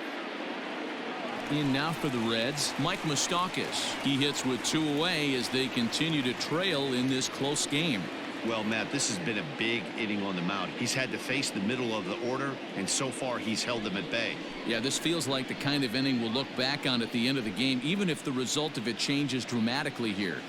S1: In now for the Reds, Mike Moustakas. He hits with 2 away as they continue to trail in this close game.
S2: Well, Matt, this has been a big inning on the mound. He's had to face the middle of the order, and so far he's held them at bay.
S1: Yeah, this feels like the kind of inning we'll look back on at the end of the game, even if the result of it changes dramatically here.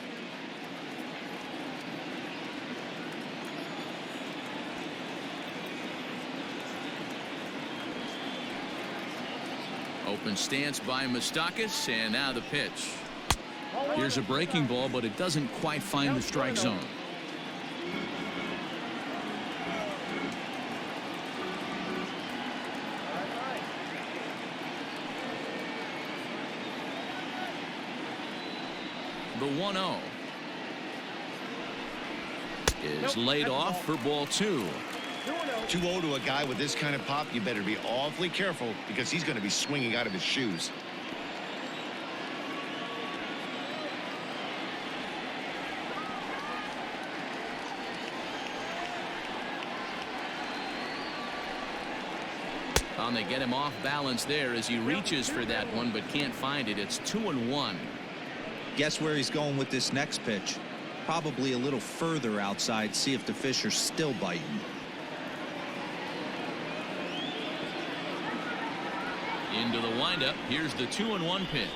S1: Open stance by Moustakas, and now the pitch. Here's a breaking ball, but it doesn't quite find the strike zone. The 1-0 is laid off for ball 2.
S2: 2-0 to a guy with this kind of pop. You better be awfully careful because he's going to be swinging out of his shoes.
S1: And they get him off balance there as he reaches for that one but can't find it. It's 2-1.
S4: Guess where he's going with this next pitch? Probably a little further outside. See if the fish are still biting.
S1: Into the windup. Here's the 2-1 pitch.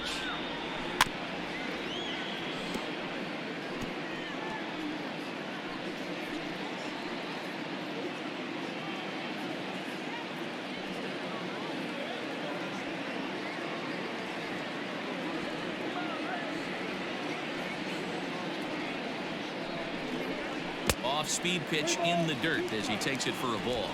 S1: off-speed pitch in the dirt as he takes it for a ball.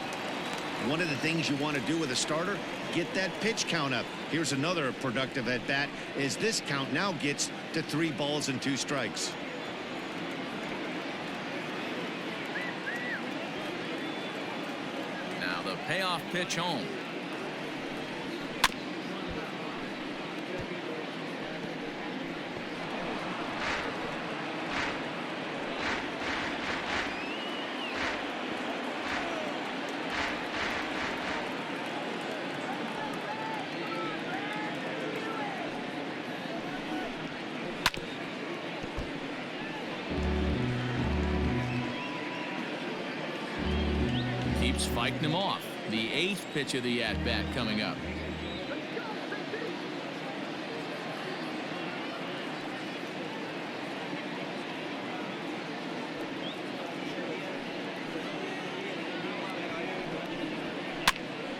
S2: One of the things you want to do with a starter, get that pitch count up. Here's another productive at bat as this count now gets to 3 balls and 2 strikes.
S1: Now the payoff pitch home. Keeps fighting him off. The 8th pitch of the at-bat coming up.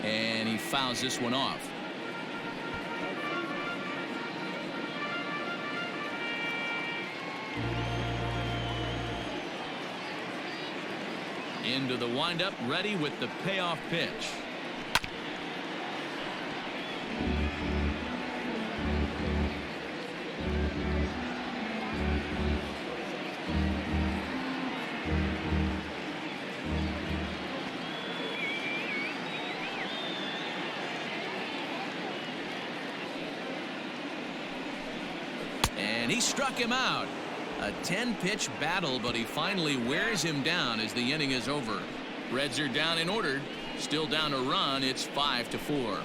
S1: And he fouls this one off. Into the windup, ready with the payoff pitch. And he struck him out. A 10-pitch battle, but he finally wears him down as the inning is over. Reds are down in order. Still down a run. It's 5-4.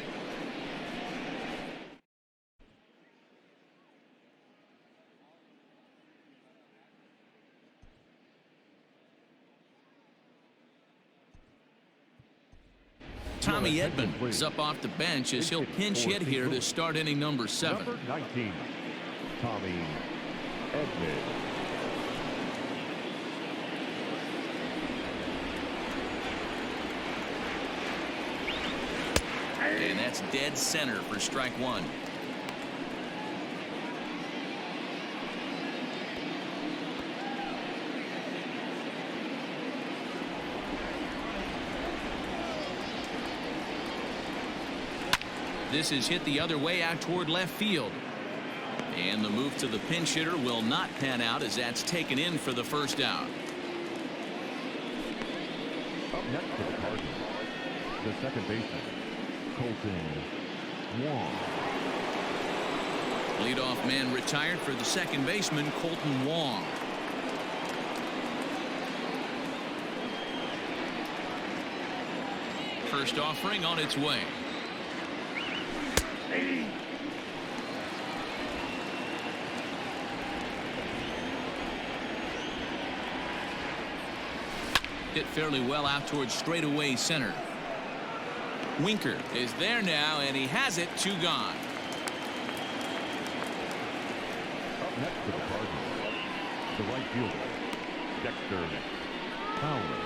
S1: Tommy Edman is up off the bench as he'll pinch hit here to start inning number 7.
S3: Number 19, Tommy Edman.
S1: And that's dead center for strike 1. This is hit the other way out toward left field. And the move to the pinch hitter will not pan out as that's taken in for the first out.
S3: Up next for the Cardinals, the second baseman, Colton Wong.
S1: Leadoff man retired for the second baseman, Colton Wong. First offering on its way. Hit fairly well out towards straightaway center. Winker is there now, and he has it. 2 gone.
S3: Up next for the Cardinals, the right fielder, Dexter Fowler.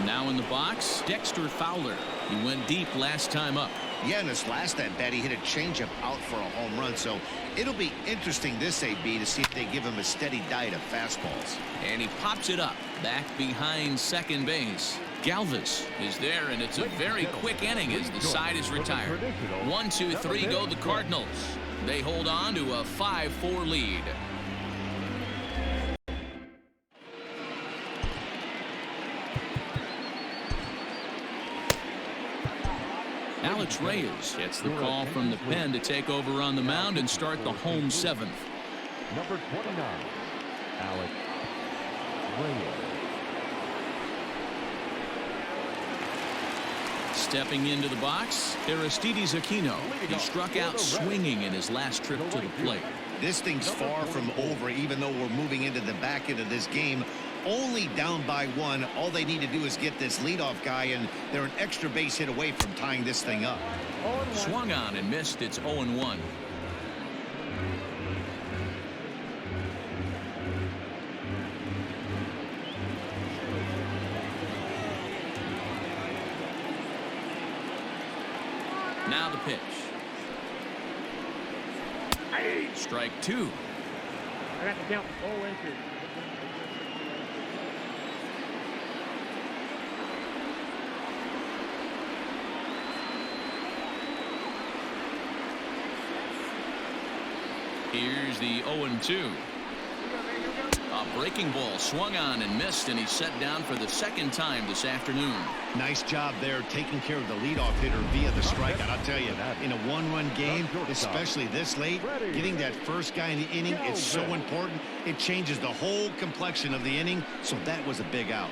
S1: Now in the box, Dexter Fowler. He went deep last time up.
S2: Yeah, in his last at bat, he hit a changeup out for a home run. So it'll be interesting this AB to see if they give him a steady diet of fastballs.
S1: And he pops it up back behind second base. Galvis is there, and it's a very quick inning as the side is retired. 1, 2, 3 go the Cardinals. They hold on to a 5-4 lead. Alex Reyes gets the call from the pen to take over on the mound and start the home 7th.
S3: Number 29, Alex Reyes.
S1: Stepping into the box, Aristides Aquino. He struck out swinging in his last trip to the plate.
S2: This thing's far from over, even though we're moving into the back end of this game. Only down by 1. All they need to do is get this leadoff guy, and they're an extra base hit away from tying this thing up.
S1: Swung on and missed. It's 0-1. Now the pitch. Strike 2.
S5: I got the count 0-2.
S1: Here's the 0-2. A breaking ball swung on and missed, and he's set down for the second time this afternoon.
S2: Nice job there taking care of the leadoff hitter via the strikeout. I'll tell you, in a one-run game, especially this late, getting that first guy in the inning is so important. It changes the whole complexion of the inning, so that was a big out.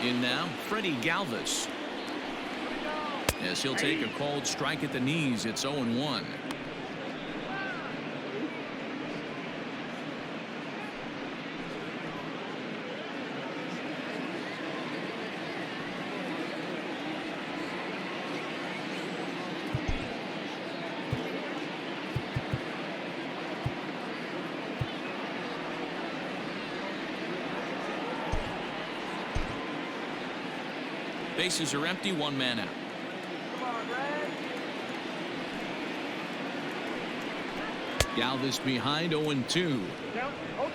S1: In now, Freddie Galvis. As he'll take a called strike at the knees, it's 0-1. Bases are empty, one man out. Galvis behind, 0-2.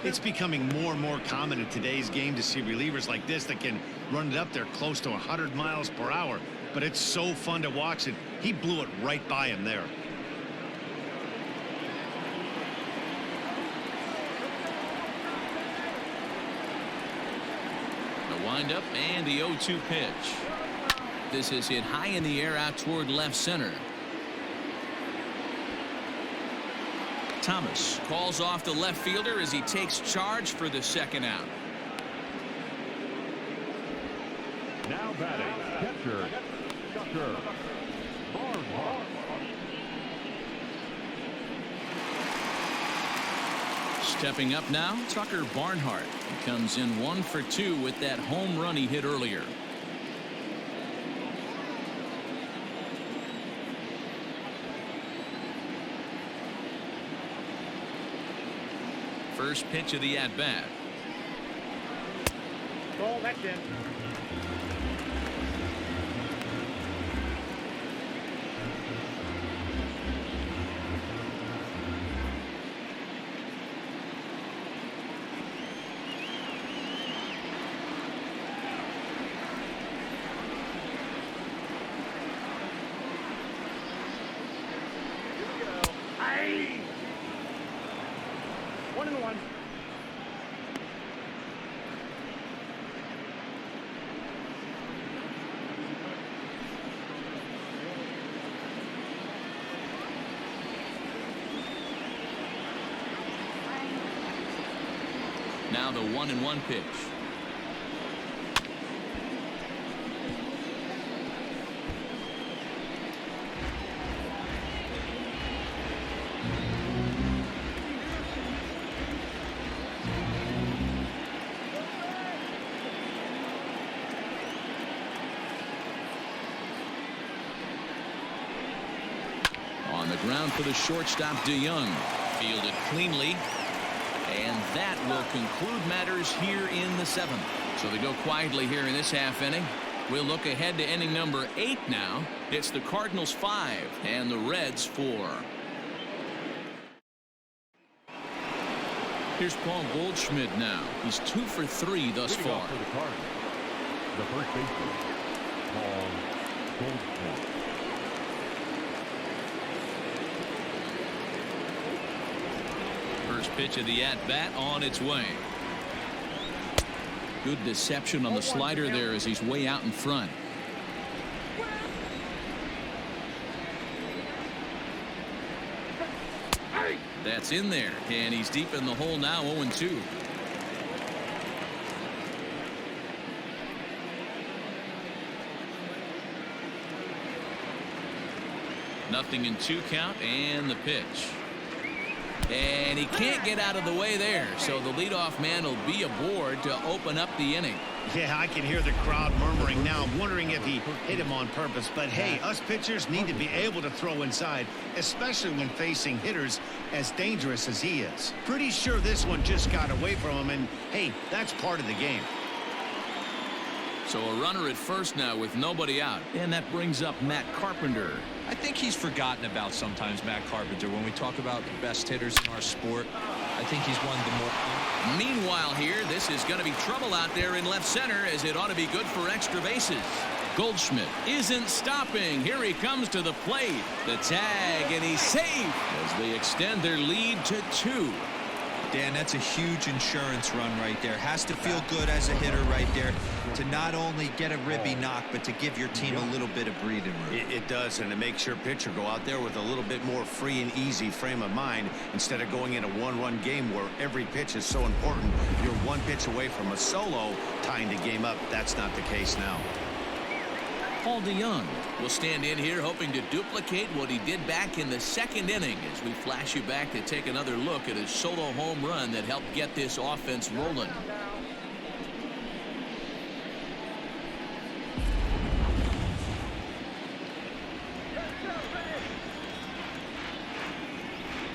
S2: It's becoming more and more common in today's game to see relievers like this that can run it up there close to 100 miles per hour. But it's so fun to watch it. He blew it right by him there.
S1: The windup and the 0-2 pitch. This is hit high in the air out toward left center. Thomas calls off the left fielder as he takes charge for the second out.
S3: Now batting, catcher, Tucker Barnhart.
S1: Stepping up now, Tucker Barnhart. He comes in 1 for 2 with that home run he hit earlier. First pitch of the at-bat.
S5: Ball, that's in. Aye. 1-1.
S1: Now the 1-1 pitch. On the ground for the shortstop, DeYoung. Fielded cleanly. And that will conclude matters here in the 7th. So they go quietly here in this half inning. We'll look ahead to inning number 8 now. It's the Cardinals 5 and the Reds 4. Here's Paul Goldschmidt now. He's 2 for 3 thus far.
S3: For the Cardinals, the first baseman, Paul Goldschmidt.
S1: First pitch of the at-bat on its way. Good deception on the slider there as he's way out in front. That's in there, and he's deep in the hole now, 0-2. Nothing in 2 count, and the pitch. And he can't get out of the way there, so the leadoff man will be aboard to open up the inning.
S2: Yeah, I can hear the crowd murmuring now, wondering if he hit him on purpose. But hey, us pitchers need to be able to throw inside, especially when facing hitters as dangerous as he is. Pretty sure this one just got away from him, and hey, that's part of the game.
S1: So a runner at first now with nobody out, and that brings up Matt Carpenter.
S4: I think he's forgotten about sometimes, Matt Carpenter, when we talk about the best hitters in our sport. I think he's one of the more...
S1: Meanwhile here, this is going to be trouble out there in left center, as it ought to be good for extra bases. Goldschmidt isn't stopping. Here he comes to the plate. The tag, and he's safe as they extend their lead to 2.
S4: Dan, that's a huge insurance run right there. Has to feel good as a hitter right there to not only get a ribby knock, but to give your team a little bit of breathing room.
S2: It does, and it makes your pitcher go out there with a little bit more free and easy frame of mind instead of going in a one-run game where every pitch is so important. You're one pitch away from a solo tying the game up. That's not the case now.
S1: Paul DeYoung will stand in here hoping to duplicate what he did back in the second inning, as we flash you back to take another look at his solo home run that helped get this offense rolling.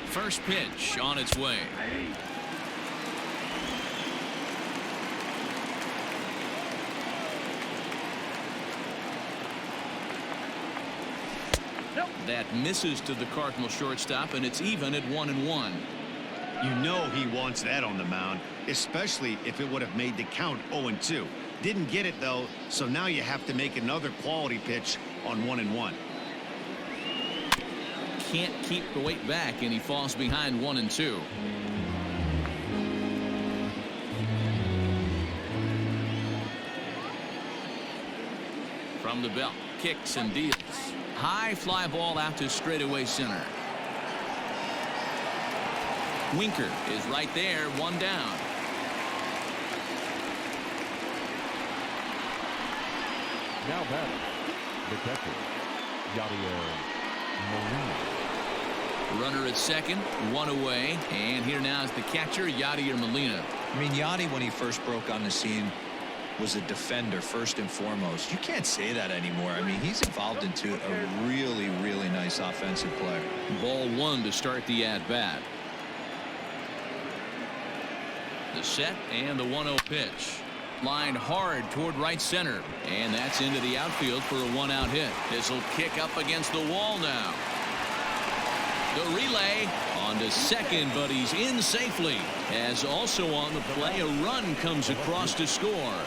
S1: First pitch on its way. That misses to the Cardinal shortstop, and it's even at 1-1.
S2: You know he wants that on the mound, especially if it would have made the count 0-2. Didn't get it, though, so now you have to make another quality pitch on 1-1.
S1: Can't keep the weight back, and he falls behind 1-2. From the belt, kicks and deals. High fly ball out to straightaway center. Winker is right there, 1 down.
S3: Now batting, the catcher, Yadier Molina.
S1: Runner at second, 1 away, and here now is the catcher, Yadier Molina.
S4: I mean, Yadi, when he first broke on the scene, was a defender first and foremost. You can't say that anymore. I mean, he's evolved into a really, really nice offensive player.
S1: Ball 1 to start the at-bat. The set and the 1-0 pitch. Lined hard toward right center, and that's into the outfield for a 1-out hit. This will kick up against the wall now. The relay on to second, but he's in safely, as also on the play a run comes across to score.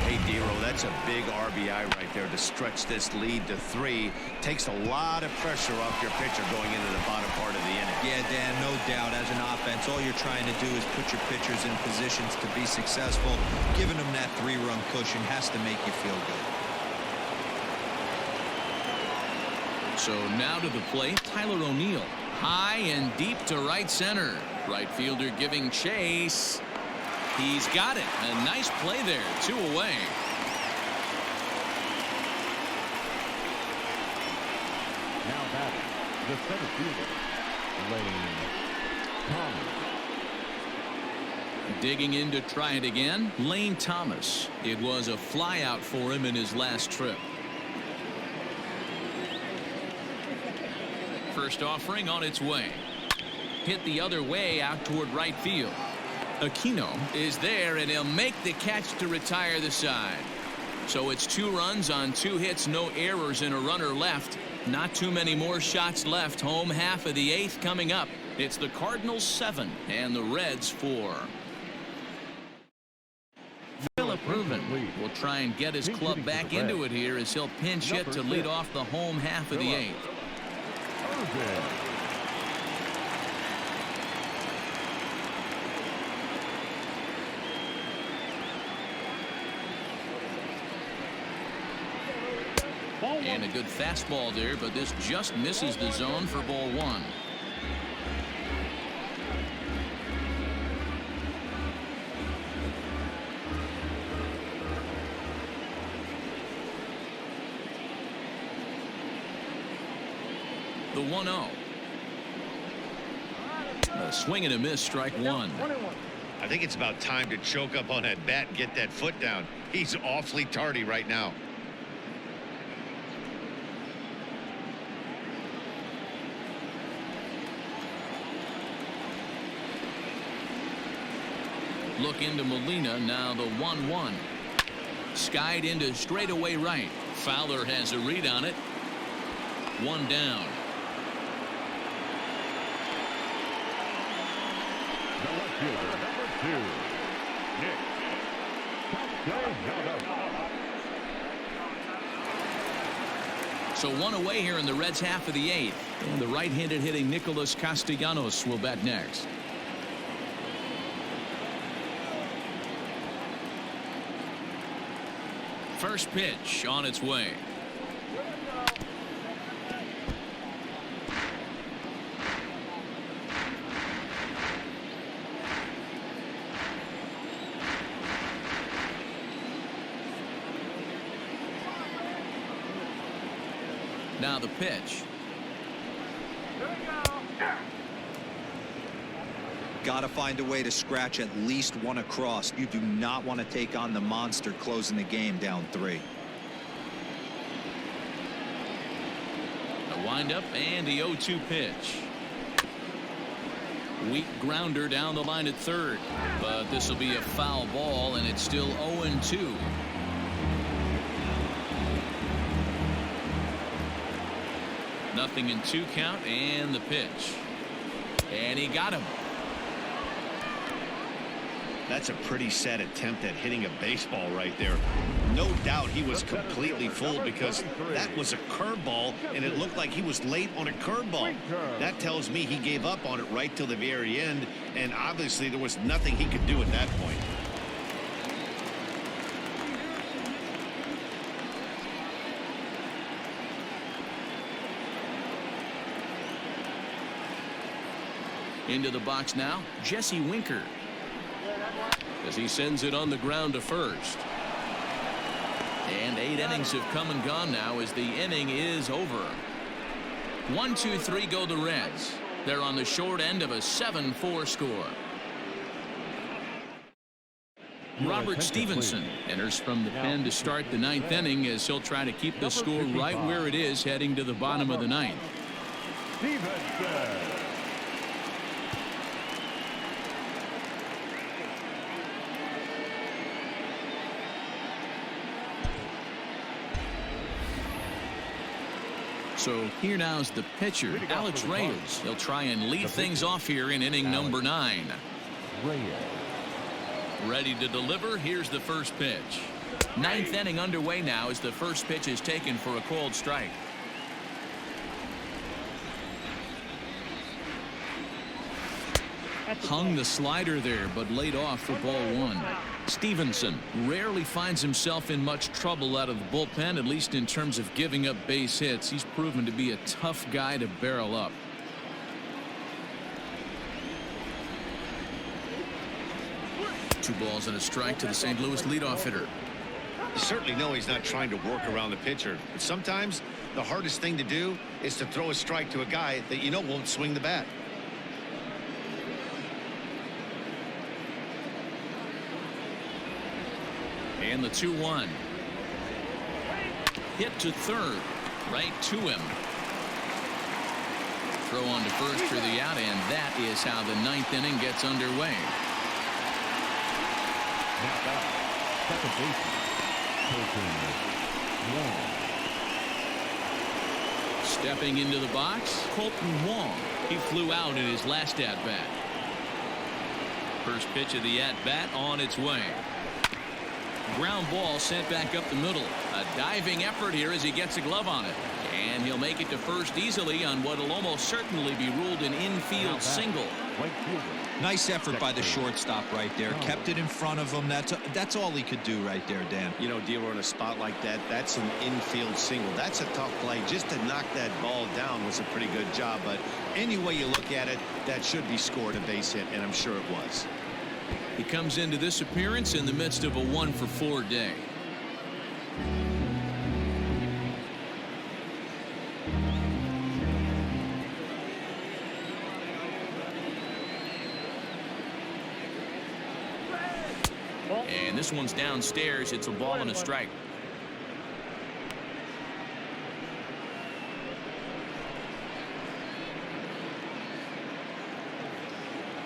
S2: Hey, Dero, that's a big RBI right there to stretch this lead to 3. Takes a lot of pressure off your pitcher going into the bottom part of the inning.
S4: Yeah, Dan, no doubt. As an offense, all you're trying to do is put your pitchers in positions to be successful. Giving them that 3-run cushion has to make you feel good.
S1: So now to the plate, Tyler O'Neill. High and deep to right center. Right fielder giving chase. He's got it. A nice play there. 2 away.
S3: Now batting, the center fielder, Lane Thomas.
S1: Digging in to try it again, Lane Thomas. It was a fly out for him in his last trip. First offering on its way. Hit the other way out toward right field. Aquino is there, and he'll make the catch to retire the side. So it's 2 runs on 2 hits, no errors, and a runner left. Not too many more shots left. Home half of the 8th coming up. It's the Cardinals 7 and the Reds 4. Philip Rubin will try and get his club back into it here as he'll pinch hit to lead off the home half of the 8th. And a good fastball there, but this just misses the zone for ball 1. The 1-0. A swing and a miss, strike 1.
S2: I think it's about time to choke up on that bat and get that foot down. He's awfully tardy right now.
S1: Look into Molina, now the 1-1. Skied into straightaway right. Fowler has a read on it. 1 down.
S3: left fielder, number 2, Nick Castellanos.
S1: So one away here in the Reds' half of the 8th. And the right-handed hitting Nicholas Castellanos will bat next. First pitch on its way. Now the pitch.
S4: Got to find a way to scratch at least one across. You do not want to take on the monster closing the game down 3.
S1: The windup and the 0-2 pitch. Weak grounder down the line at third, but this will be a foul ball, and it's still 0-2. Nothing in 2 count, and the pitch. And he got him.
S2: That's a pretty sad attempt at hitting a baseball right there. No doubt he was completely fooled because that was a curveball, and it looked like he was late on a curveball. That tells me he gave up on it right till the very end, and obviously there was nothing he could do at that point.
S1: Into the box now, Jesse Winker, as he sends it on the ground to first. And 8 innings have come and gone now as the inning is over. 1, 2, 3 go the Reds. They're on the short end of a 7-4 score. Robert Stevenson enters from the pen to start the 9th inning as he'll try to keep the score right where it is heading to the bottom of the 9th.
S3: Stevenson.
S1: So here now's the pitcher, Alex Reyes. He'll try and lead things off here in inning number 9. Ready to deliver. Here's the first pitch. 9th inning underway now as the first pitch is taken for a called strike. Hung the slider there, but laid off for ball 1. Stevenson rarely finds himself in much trouble out of the bullpen, at least in terms of giving up base hits. He's proven to be a tough guy to barrel up. Two balls and a strike to the St. Louis leadoff hitter.
S2: You certainly know he's not trying to work around the pitcher, but sometimes the hardest thing to do is to throw a strike to a guy that you know won't swing the bat.
S1: And the 2-1. Hit to third. Right to him. Throw on to first for the out, and that is how the 9th inning gets underway.
S3: Now out. Second baseman, Colton Wong.
S1: Stepping into the box, Colton Wong. He flew out in his last at-bat. First pitch of the at-bat on its way. Ground ball sent back up the middle. A diving effort here as he gets a glove on it. And he'll make it to first easily on what will almost certainly be ruled an infield single.
S4: Nice effort by the shortstop right there. Kept it in front of him. That's all he could do right there, Dan.
S2: You know, Dealer, in a spot like that, that's an infield single. That's a tough play. Just to knock that ball down was a pretty good job. But any way you look at it, that should be scored a base hit, and I'm sure it was.
S1: He comes into this appearance in the midst of a 1-for-4 day. And this one's downstairs. It's a ball and a strike.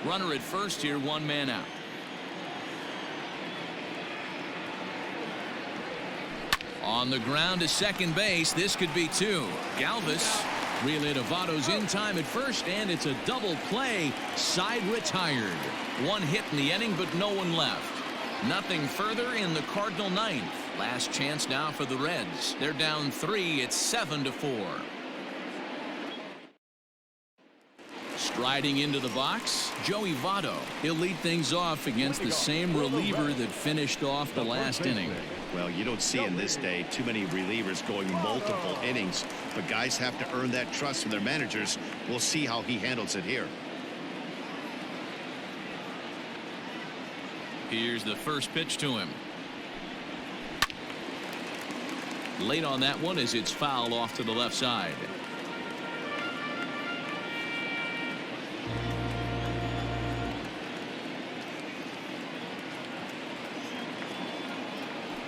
S1: Runner at first here, 1 man out. On the ground to second base. This could be 2. Galvis Relay to Votto's in time at first, and it's a double play. Side retired. One hit in the inning, but no one left. Nothing further in the Cardinal ninth. Last chance now for the Reds. They're down 3. It's 7-4. Striding into the box, Joey Votto. He'll lead things off against the same reliever that finished off the last inning.
S2: Well, you don't see in this day too many relievers going multiple innings, but guys have to earn that trust from their managers. We'll see how he handles it here.
S1: Here's the first pitch to him. Late on that one as it's fouled off to the left side.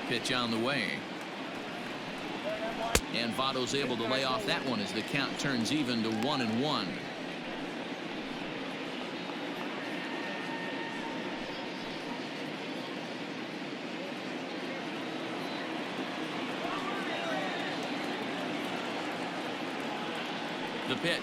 S1: Pitch on the way. And Votto's able to lay off that one as the count turns even to 1-1. The pitch.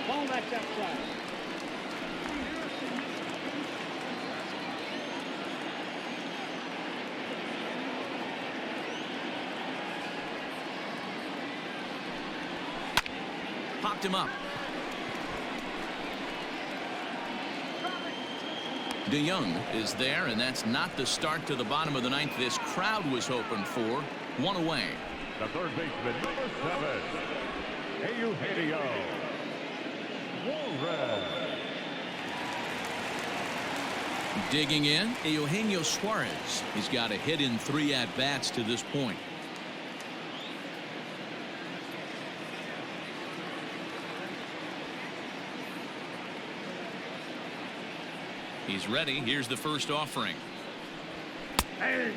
S5: Ball that's outside.
S1: Popped him up. DeYoung is there, and that's not the start to the bottom of the ninth this crowd was hoping for. One away.
S3: The third baseman, number 7, Eugenio Suarez.
S1: Digging in, Eugenio Suarez. He's got a hit in 3 at-bats to this point. He's ready. Here's the first offering.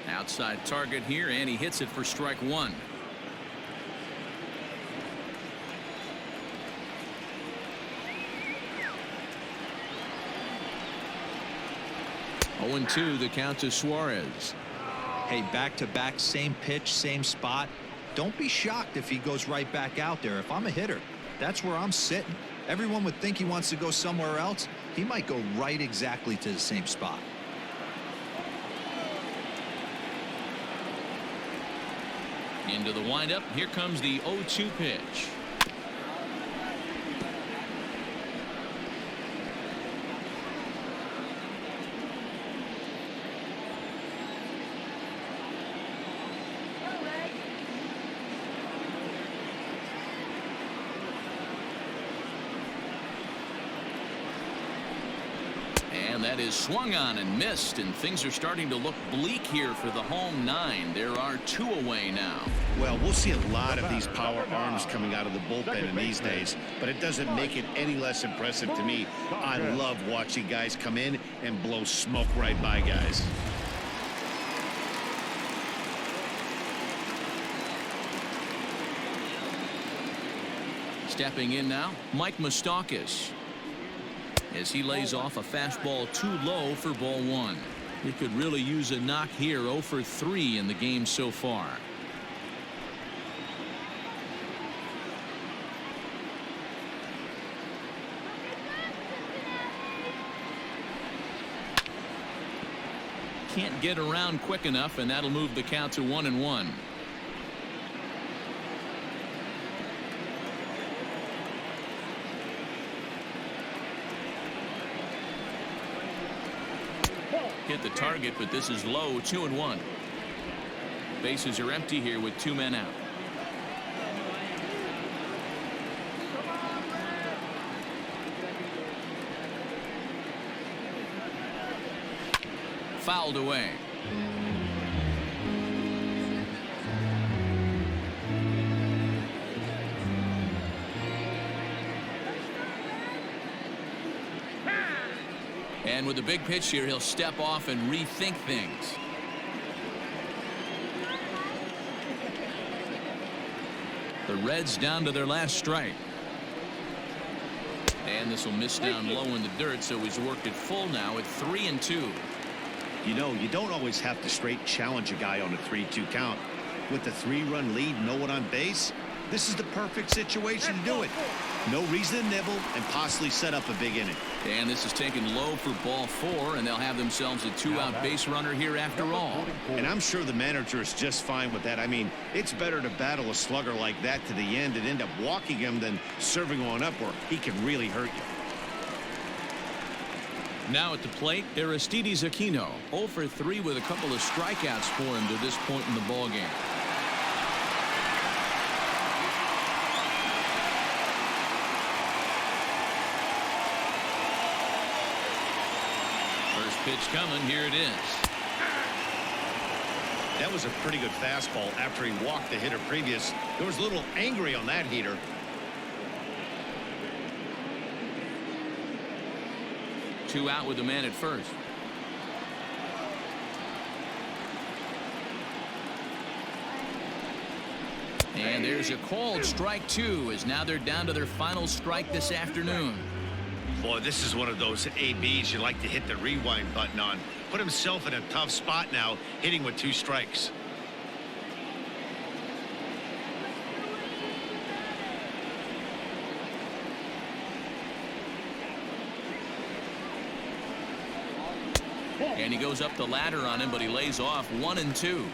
S1: Outside target here, and he hits it for strike 1. Oh, 0-2 the count to Suarez.
S4: Hey, back-to-back, same pitch, same spot. Don't be shocked if he goes right back out there. If I'm a hitter, that's where I'm sitting. Everyone would think he wants to go somewhere else. He might go right exactly to the same spot.
S1: Into the windup. Here comes the 0-2 pitch. And that is swung on and missed, and things are starting to look bleak here for the home 9. There are 2 away now.
S2: Well, we'll see a lot of these power arms coming out of the bullpen in these days, but it doesn't make it any less impressive to me. I love watching guys come in and blow smoke right by guys.
S1: Stepping in now, Mike Moustakas, as he lays off a fastball too low for ball 1. He could really use a knock here. 0 for 3 in the game so far. Can't get around quick enough, and that'll move the count to 1-1. Hit the target, but this is low. 2-1. Bases are empty here with 2 men out. Fouled away. And with the big pitch here, he'll step off and rethink things. The Reds down to their last strike. And this will miss down low in the dirt, so he's worked it full now at 3-2.
S2: You know, you don't always have to straight challenge a guy on a 3-2 count. With the 3-run lead, no one on base, this is the perfect situation to do it. No reason to nibble and possibly set up a big inning.
S1: And this is taken low for ball 4, and they'll have themselves a 2-out base runner here after all.
S2: And I'm sure the manager is just fine with that. I mean, it's better to battle a slugger like that to the end and end up walking him than serving one up where he can really hurt you.
S1: Now at the plate, Aristides Aquino, 0 for 3 with a couple of strikeouts for him to this point in the ballgame. First pitch coming. Here it is.
S2: That was a pretty good fastball after he walked the hitter previous. There was a little angry on that heater.
S1: Two out with the man at first. And there's a called strike 2 as now they're down to their final strike this afternoon.
S2: Boy, this is one of those ABs you like to hit the rewind button on. Put himself in a tough spot now, hitting with 2 strikes.
S1: And he goes up the ladder on him, but he lays off 1-2.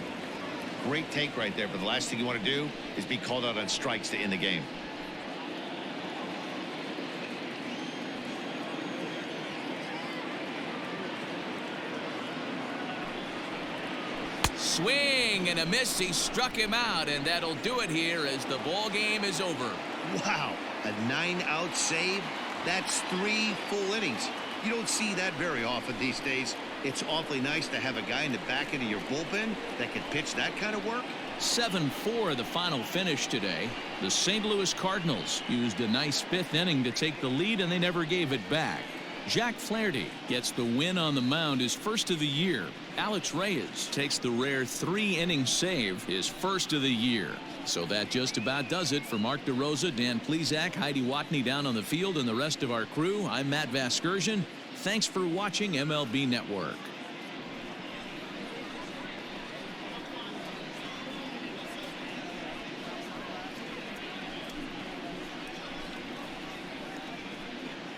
S2: Great take right there, but the last thing you want to do is be called out on strikes to end the game.
S1: Swing and a miss. He struck him out, and that'll do it here as the ball game is over.
S2: Wow, a 9-out save? That's 3 full innings. You don't see that very often these days. It's awfully nice to have a guy in the back end of your bullpen that can pitch that kind of work.
S1: 7-4 the final finish today. The St. Louis Cardinals used a nice 5th inning to take the lead, and they never gave it back. Jack Flaherty gets the win on the mound, his first of the year. Alex Reyes takes the rare 3-inning save, his first of the year. So that just about does it for Mark DeRosa, Dan Plesac, Heidi Watney down on the field, and the rest of our crew. I'm Matt Vasgersian. Thanks for watching MLB Network.